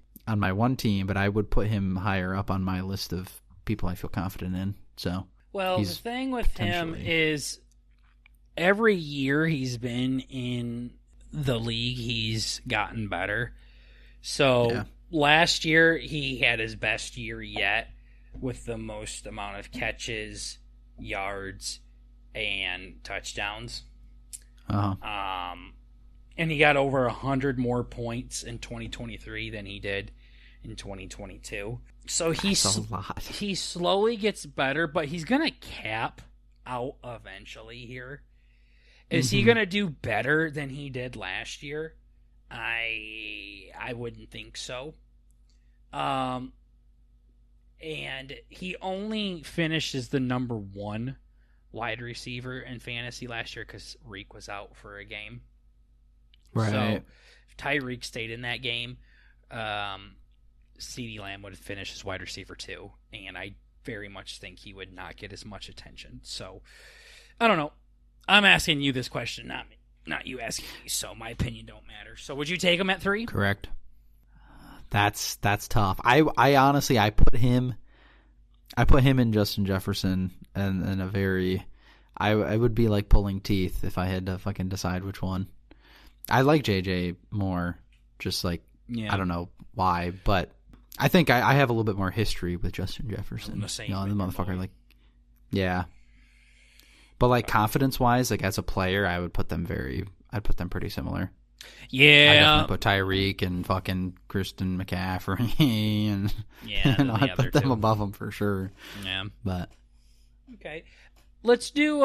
one team, but I would put him higher up on my list of people I feel confident in. So well, the thing with him is every year he's been in the league, he's gotten better. So yeah. Last year, he had his best year yet with the most amount of catches, yards, and touchdowns. Uh-huh. And he got over 100 more points in 2023 than he did in 2022. So he slowly gets better, but he's going to cap out eventually here. Is he going to do better than he did last year? I wouldn't think so. And he only finished as the number 1 wide receiver in fantasy last year because Reek was out for a game. Right. So if Tyreek stayed in that game, CeeDee Lamb would have finished as wide receiver 2, and I very much think he would not get as much attention. So I don't know. I'm asking you this question, not me. Not you asking me, so my opinion don't matter. So would you take him at 3? Correct. That's tough. I honestly put him in Justin Jefferson and a very I would be like pulling teeth if I had to fucking decide which one. I like JJ more, just like I don't know why, but I think I have a little bit more history with Justin Jefferson. The same, the motherfucker, like, yeah. But like confidence wise, like as a player, I'd put them pretty similar. Yeah, I definitely put Tyreek and fucking Christian McCaffrey and and I put them above them for sure. Yeah, but okay, let's do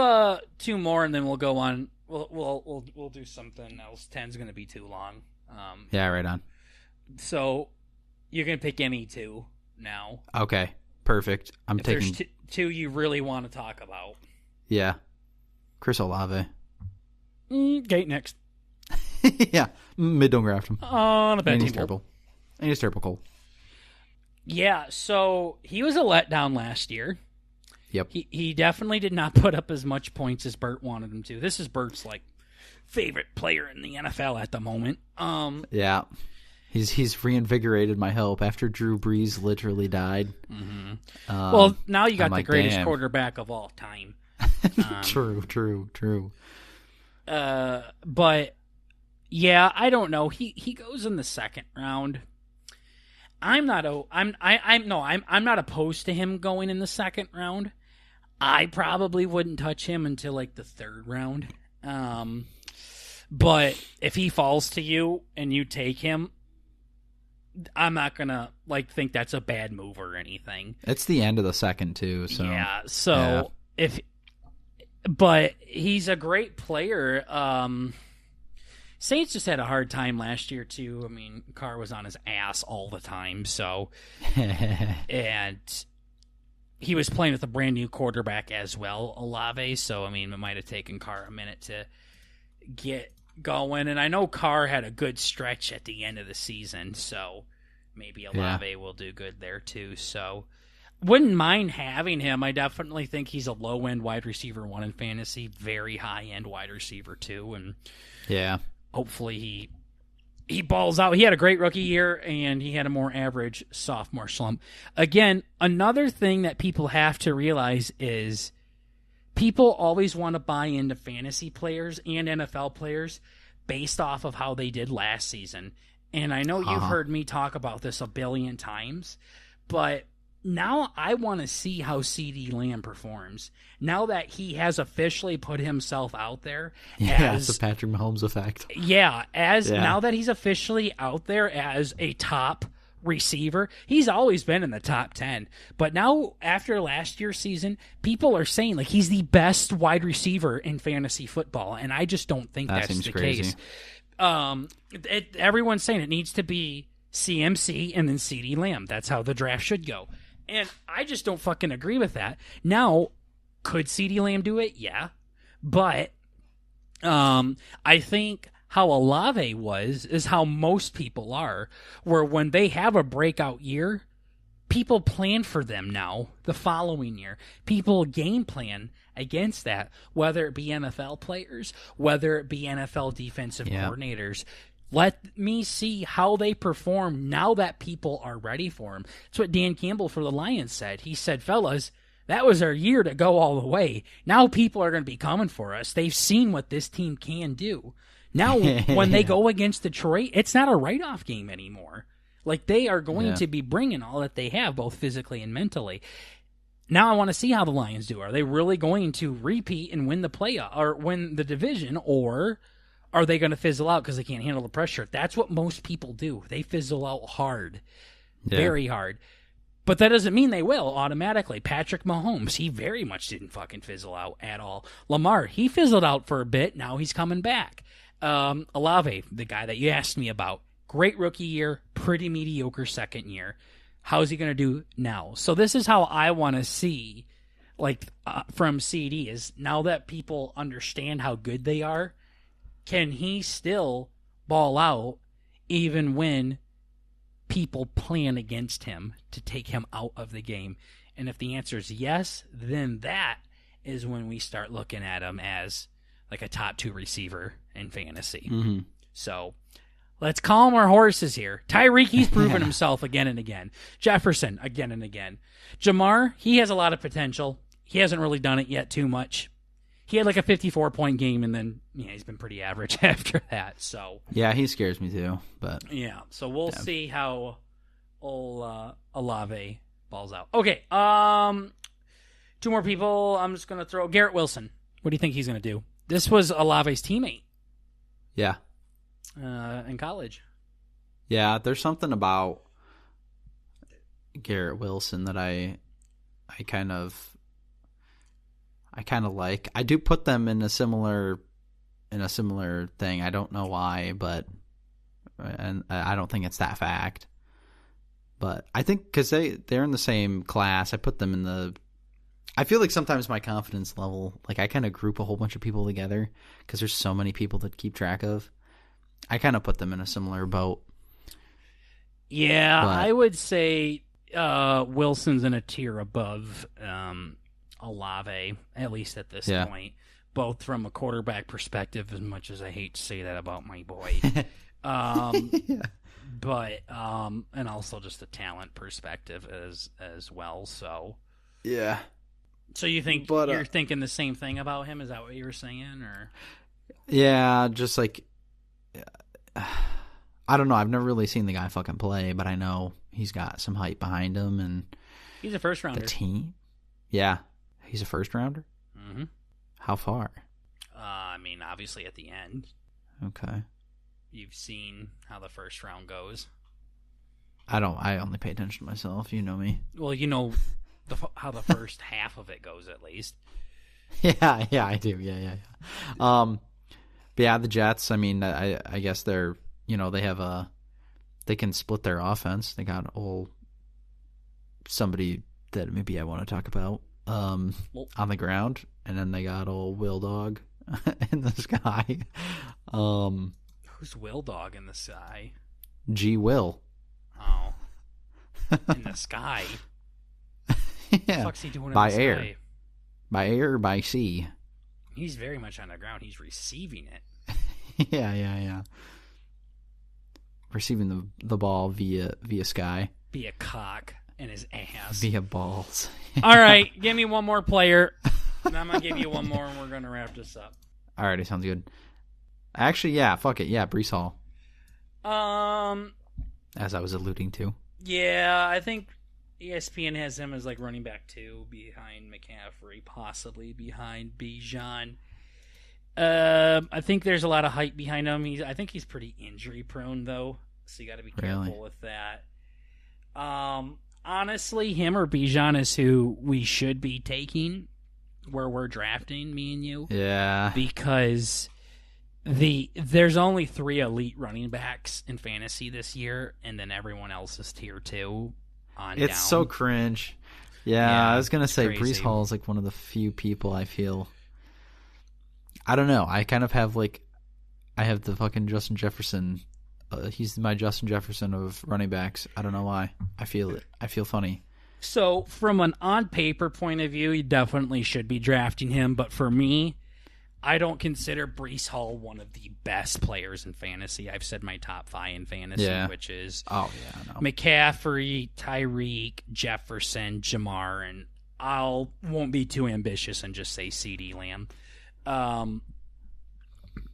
2 more and then we'll go on. We'll do something else. 10's going to be too long. Yeah, right on. So you can pick any 2 now. Okay, perfect. I'm taking there's 2 you really want to talk about. Yeah, Chris Olave. Gate next. Yeah, mid don't graft him. On a bad team. He's terrible. And he's terrible cold. Yeah, so he was a letdown last year. Yep. He definitely did not put up as much points as Bert wanted him to. This is Bert's like favorite player in the NFL at the moment. Yeah. He's reinvigorated my hope after Drew Brees literally died. Mm-hmm. Well, now you got the greatest damn. quarterback of all time. True. But yeah, I don't know. He goes in the 2nd round. I'm not opposed to him going in the second round. I probably wouldn't touch him until like the third round. But if he falls to you and you take him, I'm not gonna like think that's a bad move or anything. It's the end of the second too, so yeah. So but he's a great player. Saints just had a hard time last year too. I mean, Carr was on his ass all the time, so and he was playing with a brand new quarterback as well, Olave. So I mean, it might have taken Carr a minute to get going, and I know Carr had a good stretch at the end of the season, so maybe Olave will do good there too. So wouldn't mind having him. I definitely think he's a low-end wide receiver 1 in fantasy, very high-end wide receiver 2, and hopefully he balls out. He had a great rookie year, and he had a more average sophomore slump. Again, another thing that people have to realize is people always want to buy into fantasy players and NFL players based off of how they did last season. And I know you've heard me talk about this a billion times, but now I want to see how CeeDee Lamb performs. Now that he has officially put himself out there. It's the Patrick Mahomes effect. Now that he's officially out there as a top receiver. He's always been in the top 10. But now, after last year's season, people are saying like he's the best wide receiver in fantasy football, and I just don't think that's the case. Everyone's saying it needs to be CMC and then CeeDee Lamb. That's how the draft should go. And I just don't fucking agree with that. Now, could CeeDee Lamb do it? Yeah. But I think how Olave is how most people are, where when they have a breakout year, people plan for them now the following year. People game plan against that, whether it be NFL players, whether it be NFL defensive coordinators. Let me see how they perform now that people are ready for them. That's what Dan Campbell for the Lions said. He said, fellas, that was our year to go all the way. Now people are going to be coming for us. They've seen what this team can do. Now, when they go against Detroit, it's not a write-off game anymore. Like, they are going to be bringing all that they have, both physically and mentally. Now I want to see how the Lions do. Are they really going to repeat and win the playoff or win the division, or are they going to fizzle out because they can't handle the pressure? That's what most people do. They fizzle out hard, very hard. But that doesn't mean they will automatically. Patrick Mahomes, he very much didn't fucking fizzle out at all. Lamar, he fizzled out for a bit. Now he's coming back. Olave, the guy that you asked me about, great rookie year, pretty mediocre second year. How's he going to do now? So this is how I want to see, like, from CD, is now that people understand how good they are, can he still ball out even when people plan against him to take him out of the game? And if the answer is yes, then that is when we start looking at him as like a top 2 receiver in fantasy. Mm-hmm. So let's calm our horses here. Tyreek, he's proven himself again and again. Jefferson, again and again. Jamar, he has a lot of potential. He hasn't really done it yet too much. He had like a 54-point game, and then he's been pretty average after that. So he scares me too. But so we'll see how Olave balls out. Okay, 2 more people. I'm just gonna throw Garrett Wilson. What do you think he's gonna do? This was Olave's teammate. Yeah. In college. Yeah, there's something about Garrett Wilson that I kind of like. I do put them in a similar thing. I don't know why, but and I don't think it's that fact. But I think because they're in the same class, I put them in the. I feel like sometimes my confidence level, like I kind of group a whole bunch of people together because there's so many people to keep track of. I kind of put them in a similar boat. Yeah, I would say Wilson's in a tier above Olave, at least at this point, both from a quarterback perspective, as much as I hate to say that about my boy. But and also just a talent perspective as well. So So you think you're thinking the same thing about him? Is that what you were saying, or? Yeah, just like I don't know. I've never really seen the guy fucking play, but I know he's got some hype behind him and He's a first rounder. the team. Yeah, he's a first rounder. Mm-hmm. How far? I mean, obviously at the end. Okay. You've seen how the first round goes. I don't. I only pay attention to myself. You know me. Well, you know how the first half of it goes, at least. Yeah, I do. Yeah. But yeah, the Jets. I mean, I guess they're they have they can split their offense. They got somebody that maybe I want to talk about on the ground, and then they got old Will Dog in the sky. Who's Will Dog in the sky? G Will. Oh, in the sky. Yeah. What the fuck's he doing By in the air. sky? By air or by sea? He's very much on the ground. He's receiving it. Yeah. Receiving the ball via sky. Be a cock in his ass. Via balls. All right, give me one more player. And I'm going to give you one more, and we're going to wrap this up. Alrighty, sounds good. Actually, yeah, fuck it. Yeah, Breece Hall. As I was alluding to. Yeah, I think ESPN has him as like running back 2 behind McCaffrey, possibly behind Bijan. I think there's a lot of hype behind him. I think he's pretty injury prone though, so you got to be careful with that. Honestly, him or Bijan is who we should be taking where we're drafting, me and you. Yeah. Because there's only 3 elite running backs in fantasy this year, and then everyone else is tier 2 on It's down. so cringe. Yeah, I was going to say crazy. Breece Hall is like one of the few people I feel. I don't know. I kind of have I have the fucking Justin Jefferson. He's my Justin Jefferson of running backs. I don't know why. I feel it. I feel funny. So, from an on-paper point of view, you definitely should be drafting him. But for me, I don't consider Breece Hall one of the best players in fantasy. I've said my top 5 in fantasy, which is McCaffrey, Tyreek, Jefferson, Jamar, and won't be too ambitious and just say CeeDee Lamb.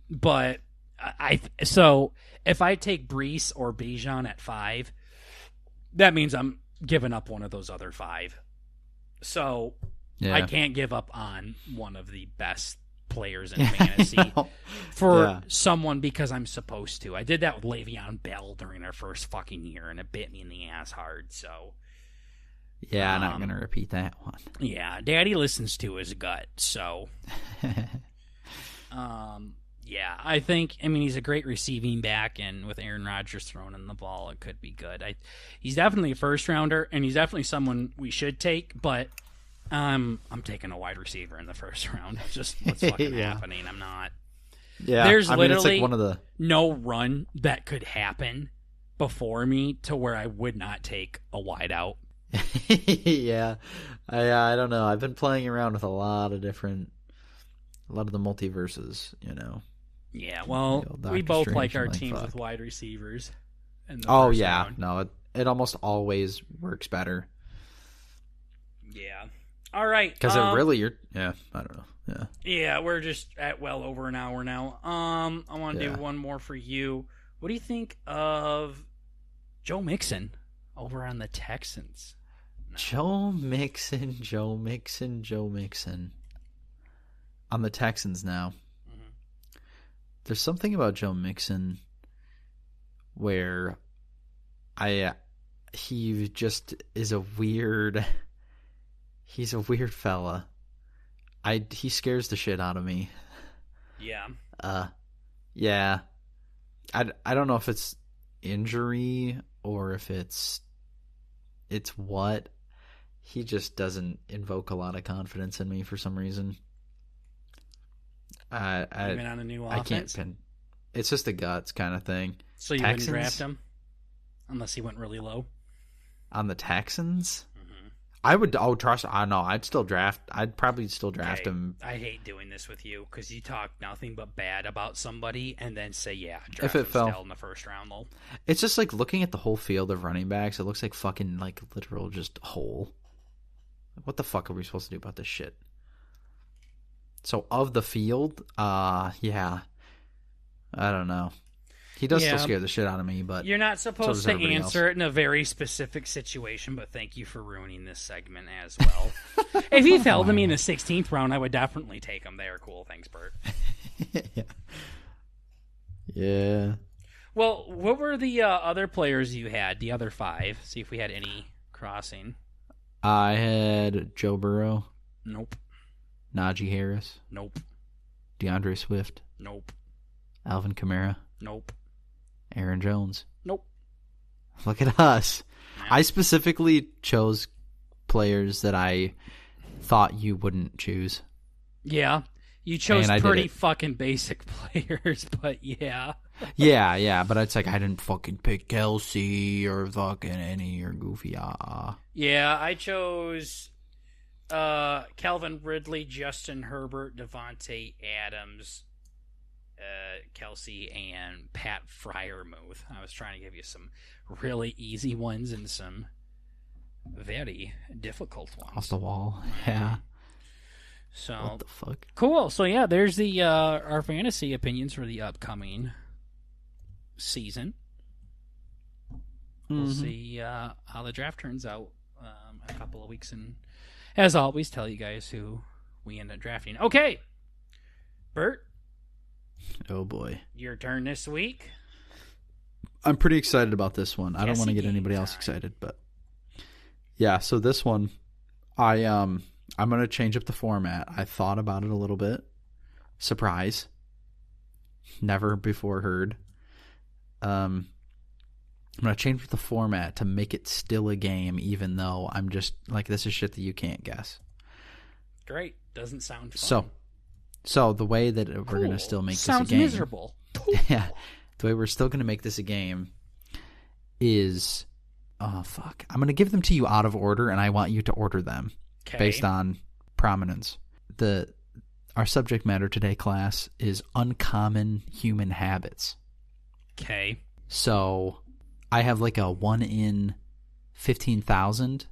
But so if I take Breece or Bijan at 5, that means I'm giving up one of those other 5. So I can't give up on one of the best players in fantasy for someone because I'm supposed to. I did that with Le'Veon Bell during our first fucking year, and it bit me in the ass hard. So yeah, I'm not gonna repeat that one. Yeah, Daddy listens to his gut. So yeah, I mean, he's a great receiving back, and with Aaron Rodgers throwing in the ball, it could be good. He's definitely a first rounder, and he's definitely someone we should take, but I'm taking a wide receiver in the first round. It's just what's fucking happening. I'm not. Yeah, there's literally it's like one of the no run that could happen before me to where I would not take a wide out. Yeah, I don't know. I've been playing around with a lot of the multiverses, Yeah, well, we both like our teams with wide receivers. Oh yeah, round. No, it almost always works better. Yeah. All right. Because it really, I don't know. Yeah, we're just at well over an hour now. I want to do one more for you. What do you think of Joe Mixon over on the Texans? No. Joe Mixon. On the Texans now. Mm-hmm. There's something about Joe Mixon where he just is a weird... He's a weird fella. He scares the shit out of me. Yeah. Yeah. I don't know if it's injury or if it's what. He just doesn't invoke a lot of confidence in me for some reason. Even on a new offense? I can't pin. It's just a guts kind of thing. So you wouldn't draft him? Unless he went really low? On the Texans? I would. Oh, trust. I know. I'd probably still draft him. I hate doing this with you because you talk nothing but bad about somebody and then say, draft if it him fell still in the first round, though. It's just like looking at the whole field of running backs. It looks like fucking like literal just hole. What the fuck are we supposed to do about this shit? So of the field, yeah, I don't know. He does still scare the shit out of me, but you're not supposed to answer else. it in a very specific situation, but thank you for ruining this segment as well. If he fell to me in the 16th round, I would definitely take him there. Cool. Thanks, Bert. Yeah. Well, what were the other players you had, the other 5? See if we had any crossing. I had Joe Burrow. Nope. Najee Harris. Nope. DeAndre Swift. Nope. Alvin Kamara. Nope. Aaron Jones. Nope. Look at us. Yeah. I specifically chose players that I thought you wouldn't choose. Yeah. You chose pretty fucking basic players, but yeah. yeah, but it's like I didn't fucking pick Kelsey or fucking any or Goofy. Yeah, I chose Calvin Ridley, Justin Herbert, Devontae Adams, Kelsey, and Pat Freiermuth. I was trying to give you some really easy ones and some very difficult ones. Off the wall, yeah. So what the fuck? Cool. So yeah, there's the our fantasy opinions for the upcoming season. We'll see how the draft turns out a couple of weeks, and as always, tell you guys who we end up drafting. Okay, Bert. Oh boy, your turn this week. I'm pretty excited about this one. I don't want to get anybody else excited, but yeah. So this one, I'm going to change up the format. I thought about it a little bit. Surprise. Never before heard. I'm going to change the format to make it still a game, even though I'm just like, this is shit that you can't guess. Great. Doesn't sound fun. So the way that we're going to still make this a game. Sounds miserable. Yeah. The way we're still going to make this a game is, oh, fuck. I'm going to give them to you out of order, and I want you to order them. Okay. Based on prominence. Our subject matter today, class, is uncommon human habits. Okay. So I have like a 1 in 15,000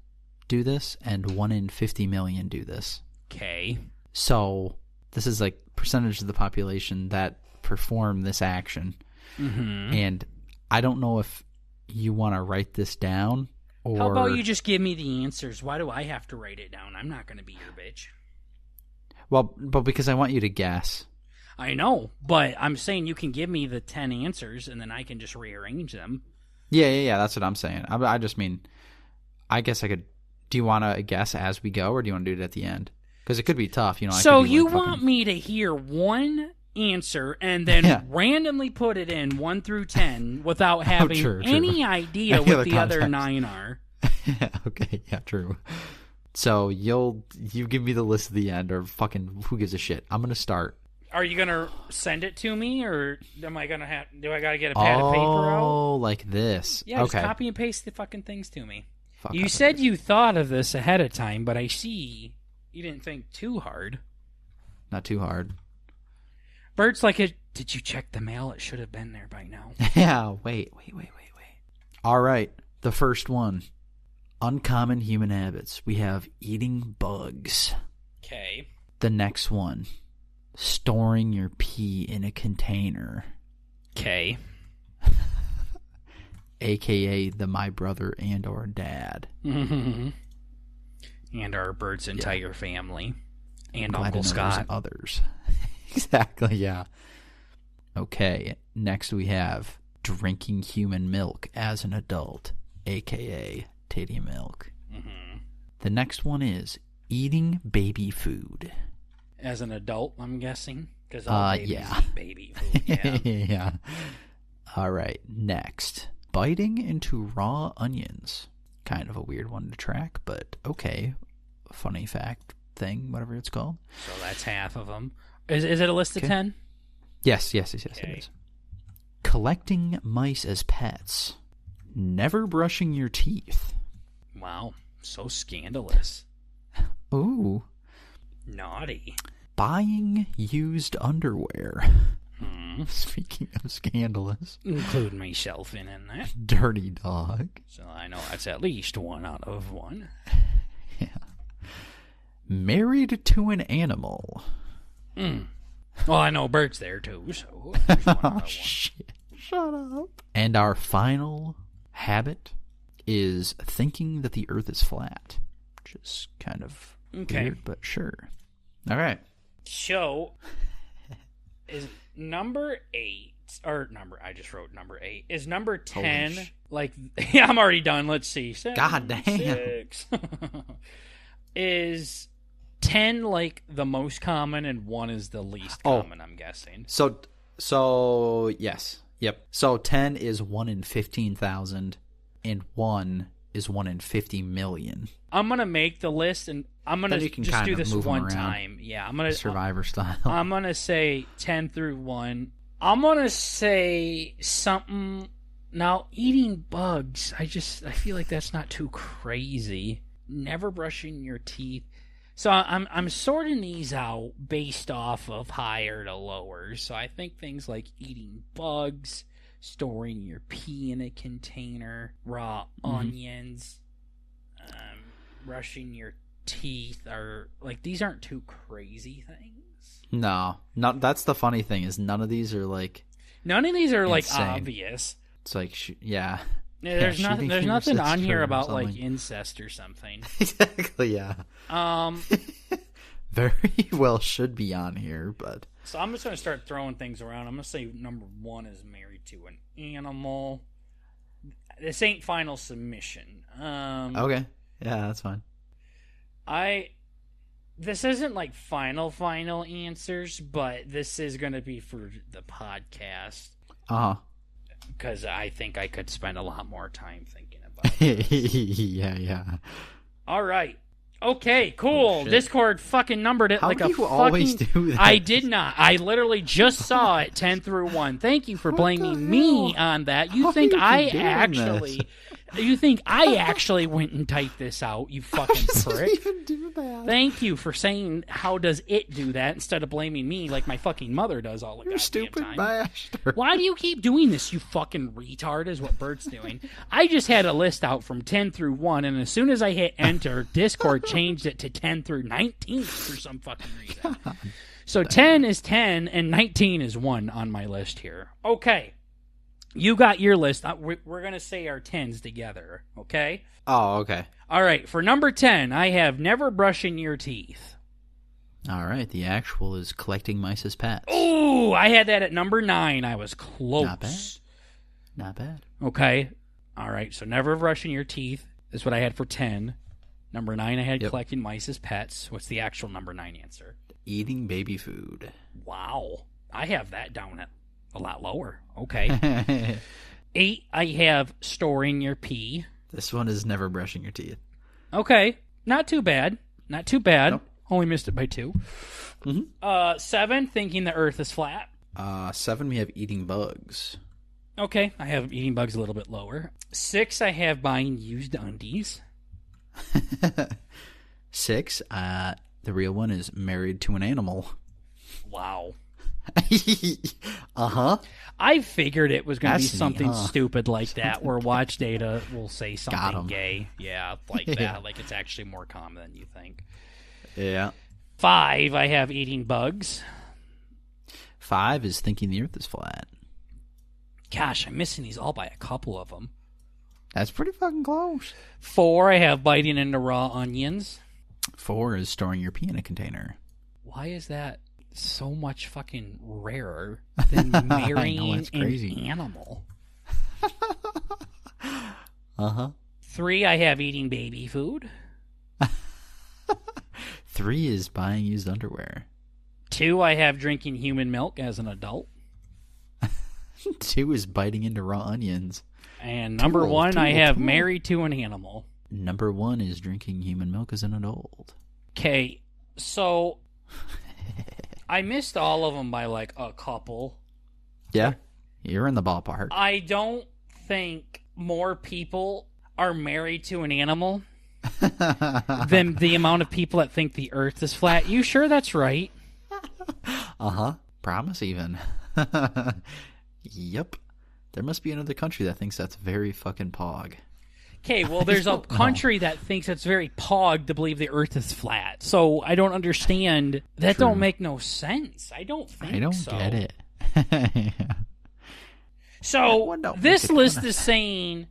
do this and 1 in 50 million do this. Okay. So this is like percentage of the population that perform this action. Mm-hmm. And I don't know if you want to write this down. Or... How about you just give me the answers? Why do I have to write it down? I'm not going to be your bitch. Well, but because I want you to guess. I know, but I'm saying you can give me the 10 answers, and then I can just rearrange them. Yeah, that's what I'm saying. I just mean, I guess I could... Do you want to guess as we go, or do you want to do it at the end? Because it could be tough, you know. So you want me to hear one answer and then randomly put it in 1 through 10 without having any idea what the other 9 are? Yeah, okay, yeah, true. So you give me the list at the end, or fucking who gives a shit? I'm gonna start. Are you gonna send it to me, or am I gonna have? Do I gotta get a pad of paper out? Oh, like this. Yeah, okay. Just copy and paste the fucking things to me. You said you thought of this ahead of time, but I see you didn't think too hard. Not too hard. Bert's like, did you check the mail? It should have been there by now. Yeah, wait. All right, the first one. Uncommon human habits. We have eating bugs. Okay. The next one. Storing your pee in a container. Okay. AKA the my brother and or dad. Mm-hmm. And our Bert's entire family. And Uncle Scott. Others. Exactly, yeah. Okay, next we have drinking human milk as an adult, a.k.a. titty milk. Mm-hmm. The next one is eating baby food. As an adult, I'm guessing? Because all babies eat baby food, yeah. Yeah. All right, next. Biting into raw onions. Kind of a weird one to track, but okay. Funny fact thing, whatever it's called. So that's half of them. Is it a list of 10? Yes, it is. Collecting mice as pets. Never brushing your teeth. Wow, so scandalous. Ooh. Naughty. Buying used underwear. Speaking of scandalous. Include myself in that. Dirty dog. So I know that's at least 1 out of 1. Yeah. Married to an animal. Well, I know Bert's there too, so there's 1 out of 1. Shit. Shut up. And our final habit is thinking that the earth is flat. Which is kind of weird, but sure. All right. So, is number 8, I just wrote number 8. Is number 10, like, yeah, I'm already done. Let's see. 7, God damn. 6. Is 10, like, the most common and 1 is the least common, I'm guessing? So, yes. Yep. So, 10 is 1 in 15,000, and 1 is 1 in 50 million. I'm going to make the list, and I'm going to just do this one time. Yeah, I'm going to... Survivor style. I'm going to say 10 through 1. I'm going to say something... Now, eating bugs, I feel like that's not too crazy. Never brushing your teeth. So I'm sorting these out based off of higher to lower. So I think things like eating bugs, storing your pee in a container, raw onions, brushing your teeth are like, these aren't too crazy things. No, that's the funny thing is none of these are like obvious. It's like yeah. Yeah, there's nothing on here about like incest or something. Exactly, yeah. Very well should be on here, but so I'm just gonna start throwing things around. I'm gonna say number 1 is married to an animal. This ain't final submission. Okay, yeah, that's fine. This isn't like final answers, but this is gonna be for the podcast. Because I think I could spend a lot more time thinking about it. Yeah. All right. Okay, cool. Discord fucking numbered it. How like do a you fucking... always do that? I did not. I literally just saw it 10 through 1. Thank you for blaming me on that. You think I actually went and typed this out, you fucking prick. Even do that? Thank you for saying how does it do that instead of blaming me like my fucking mother does all the goddamn stupid time. bastard. Why do you keep doing this, you fucking retard, is what Bert's doing. I just had a list out from 10 through 1, and as soon as I hit enter, Discord changed it to 10 through 19 for some fucking reason. So 10 is 10, and 19 is 1 on my list here. Okay. You got your list. We're going to say our 10s together, okay? Oh, okay. All right. For number 10, I have never brushing your teeth. All right. The actual is collecting mice as pets. Ooh, I had that at number 9. I was close. Not bad. Okay. All right. So never brushing your teeth is what I had for 10. Number 9, I had collecting mice as pets. What's the actual number 9 answer? Eating baby food. Wow. I have that down at a lot lower. Okay. 8, I have storing your pee. This one is never brushing your teeth. Okay. Not too bad. Nope. Only missed it by 2. 7, thinking the earth is flat. 7, we have eating bugs. Okay. I have eating bugs a little bit lower. 6, I have buying used undies. 6, the real one is married to an animal. Wow. I figured it was going to be something stupid like that, where watch data will say something gay. Yeah, like that. Yeah. Like it's actually more common than you think. Yeah. 5, I have eating bugs. 5 is thinking the earth is flat. Gosh, I'm missing these all by a couple of them. That's pretty fucking close. 4, I have biting into raw onions. 4 is storing your pee in a container. Why is that so much fucking rarer than marrying an animal? 3, I have eating baby food. 3 is buying used underwear. 2, I have drinking human milk as an adult. 2 is biting into raw onions. And number 1, I have married to an animal. Number 1 is drinking human milk as an adult. Okay, so I missed all of them by like a couple. Yeah, you're in the ballpark. I don't think more people are married to an animal than the amount of people that think the earth is flat. You sure that's right? Promise even. Yep. There must be another country that thinks that's very fucking pog. Okay, well, there's a country that thinks it's very pog to believe the earth is flat. So I don't understand. That don't make no sense. I don't think so. I don't get it. So One don't this make a list ton is saying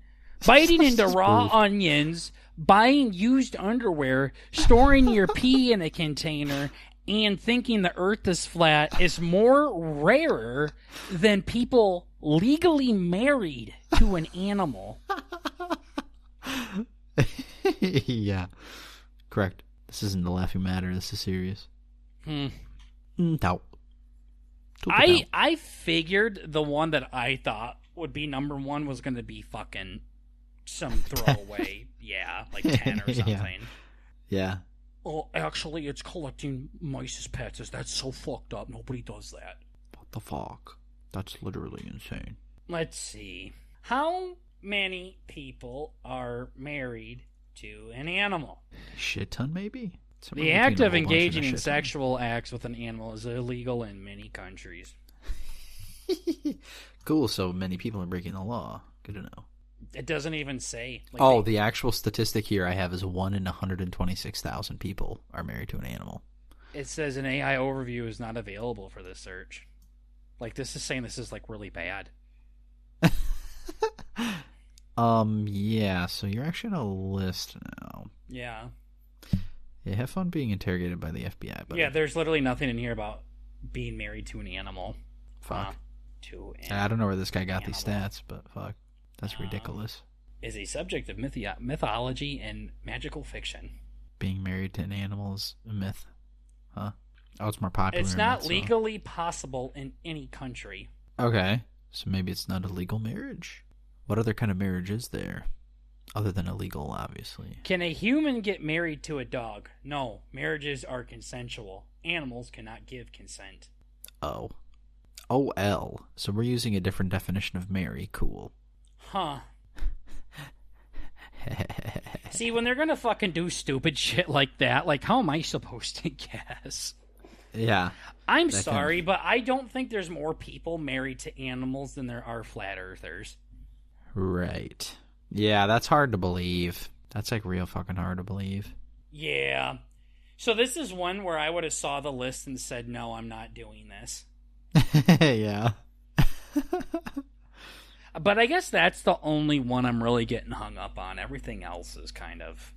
biting into This is raw proof. onions, buying used underwear, storing your pee in a container, and thinking the earth is flat is more rarer than people legally married to an animal. Yeah. Correct. This isn't the laughing matter. This is serious. No. I figured the one that I thought would be number one was going to be fucking some throwaway, like 10 or something. Yeah. Oh, actually, it's collecting mice as pets. That's so fucked up. Nobody does that. What the fuck? That's literally insane. Let's see. How many people are married to an animal? Shit ton, maybe? The act of engaging in sexual acts with an animal is illegal in many countries. Cool, so many people are breaking the law. Good to know. It doesn't even say. The actual statistic here I have is 1 in 126,000 people are married to an animal. It says an AI overview is not available for this search. This is saying this is, really bad. Yeah, so you're actually on a list now. Yeah. Yeah, have fun being interrogated by the FBI. Buddy. Yeah, there's literally nothing in here about being married to an animal. Fuck. I don't know where this guy got these stats, but fuck. That's ridiculous. Is a subject of mythology and magical fiction. Being married to an animal is a myth. Huh? Oh, it's more popular. It's not legally possible in any country. Okay. So maybe it's not a legal marriage. What other kind of marriage is there? Other than illegal, obviously. Can a human get married to a dog? No. Marriages are consensual. Animals cannot give consent. Oh. OL. So we're using a different definition of marry. Cool. Huh. See, when they're gonna fucking do stupid shit like that, how am I supposed to guess? Yeah. I'm sorry, but I don't think there's more people married to animals than there are flat earthers. Right. Yeah, that's hard to believe. That's real fucking hard to believe. Yeah. So this is one where I would have saw the list and said, no, I'm not doing this. Yeah. But I guess that's the only one I'm really getting hung up on. Everything else is kind of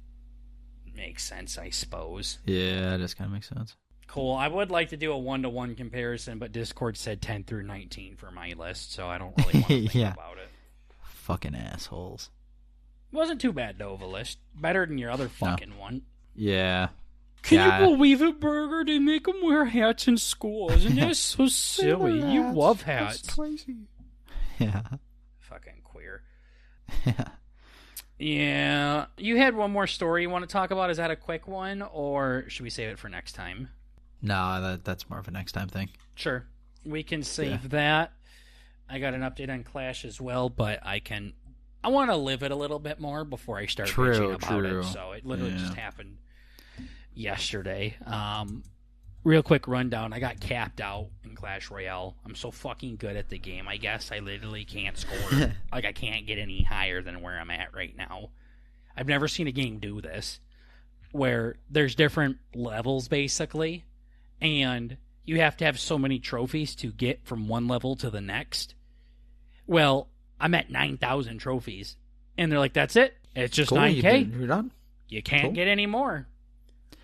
makes sense, I suppose. Yeah, it just kind of makes sense. Cool. I would like to do a 1-to-1 comparison, but Discord said 10 through 19 for my list, so I don't really want to think about it. Fucking assholes. It wasn't too bad, though, of a list. Better than your other fucking one. Yeah. Can you believe it, Burger? They make them wear hats in school. Isn't that so silly? You love hats. That's crazy. Yeah. Fucking queer. Yeah. Yeah. You had one more story you want to talk about? Is that a quick one, or should we save it for next time? No, that's more of a next time thing. Sure. We can save that. I got an update on Clash as well, but I want to live it a little bit more before I start bitching about it. So it literally just happened yesterday. Real quick rundown. I got capped out in Clash Royale. I'm so fucking good at the game. I guess I literally can't score. I can't get any higher than where I'm at right now. I've never seen a game do this, where there's different levels, basically, and you have to have so many trophies to get from one level to the next. Well, I'm at 9,000 trophies, and they're like, that's it? It's just 9K? You're done? You can't get any more.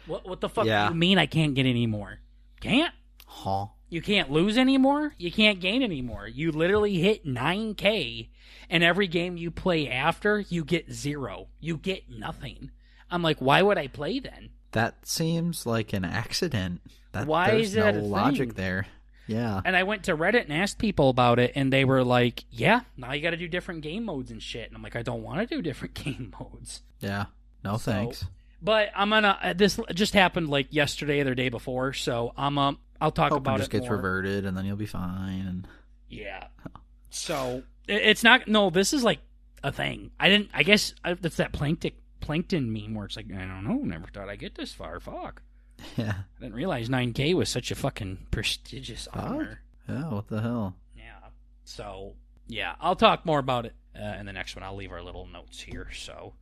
What the fuck do you mean I can't get any more? Can't? Huh? You can't lose anymore? You can't gain anymore. You literally hit 9K, and every game you play after, you get 0. You get nothing. I'm like, why would I play then? That seems like an accident. Why is that no a logic thing? there? Yeah. And I went to Reddit and asked people about it, and they were like, yeah, now you got to do different game modes and shit. And I'm like, I don't want to do different game modes. Yeah. No thanks. But I'm gonna. This just happened yesterday or the day before, so I'll talk about it. It just gets more. reverted, and then you'll be fine. And yeah. So it's not. No, this is a thing. I guess that's that plankton meme where it's like, I don't know. Never thought I'd get this far. Fuck. Yeah. I didn't realize 9K was such a fucking prestigious honor. Yeah. What the hell? Yeah. So yeah, I'll talk more about it in the next one. I'll leave our little notes here. So.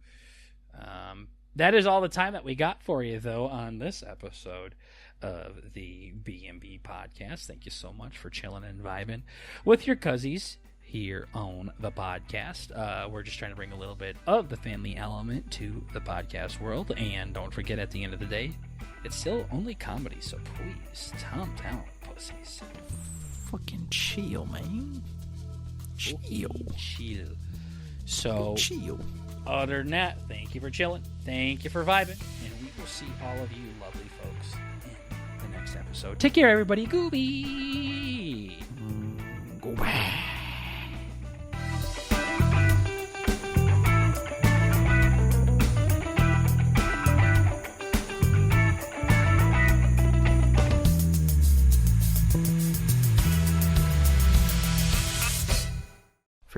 That is all the time that we got for you, though, on this episode of the B&B podcast. Thank you so much for chilling and vibing with your cuzzies here on the podcast. We're just trying to bring a little bit of the family element to the podcast world. And don't forget, at the end of the day, it's still only comedy. So please, calm down, pussies. Fucking chill, man. Chill. So, chill. Other than that, thank you for chilling. Thank you for vibing. And we will see all of you lovely folks in the next episode. Take care, everybody. Gooby. Go back.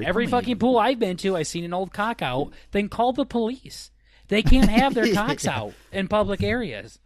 Every fucking pool I've been to, I've seen an old cock out. Then call the police. They can't have their cocks out in public areas.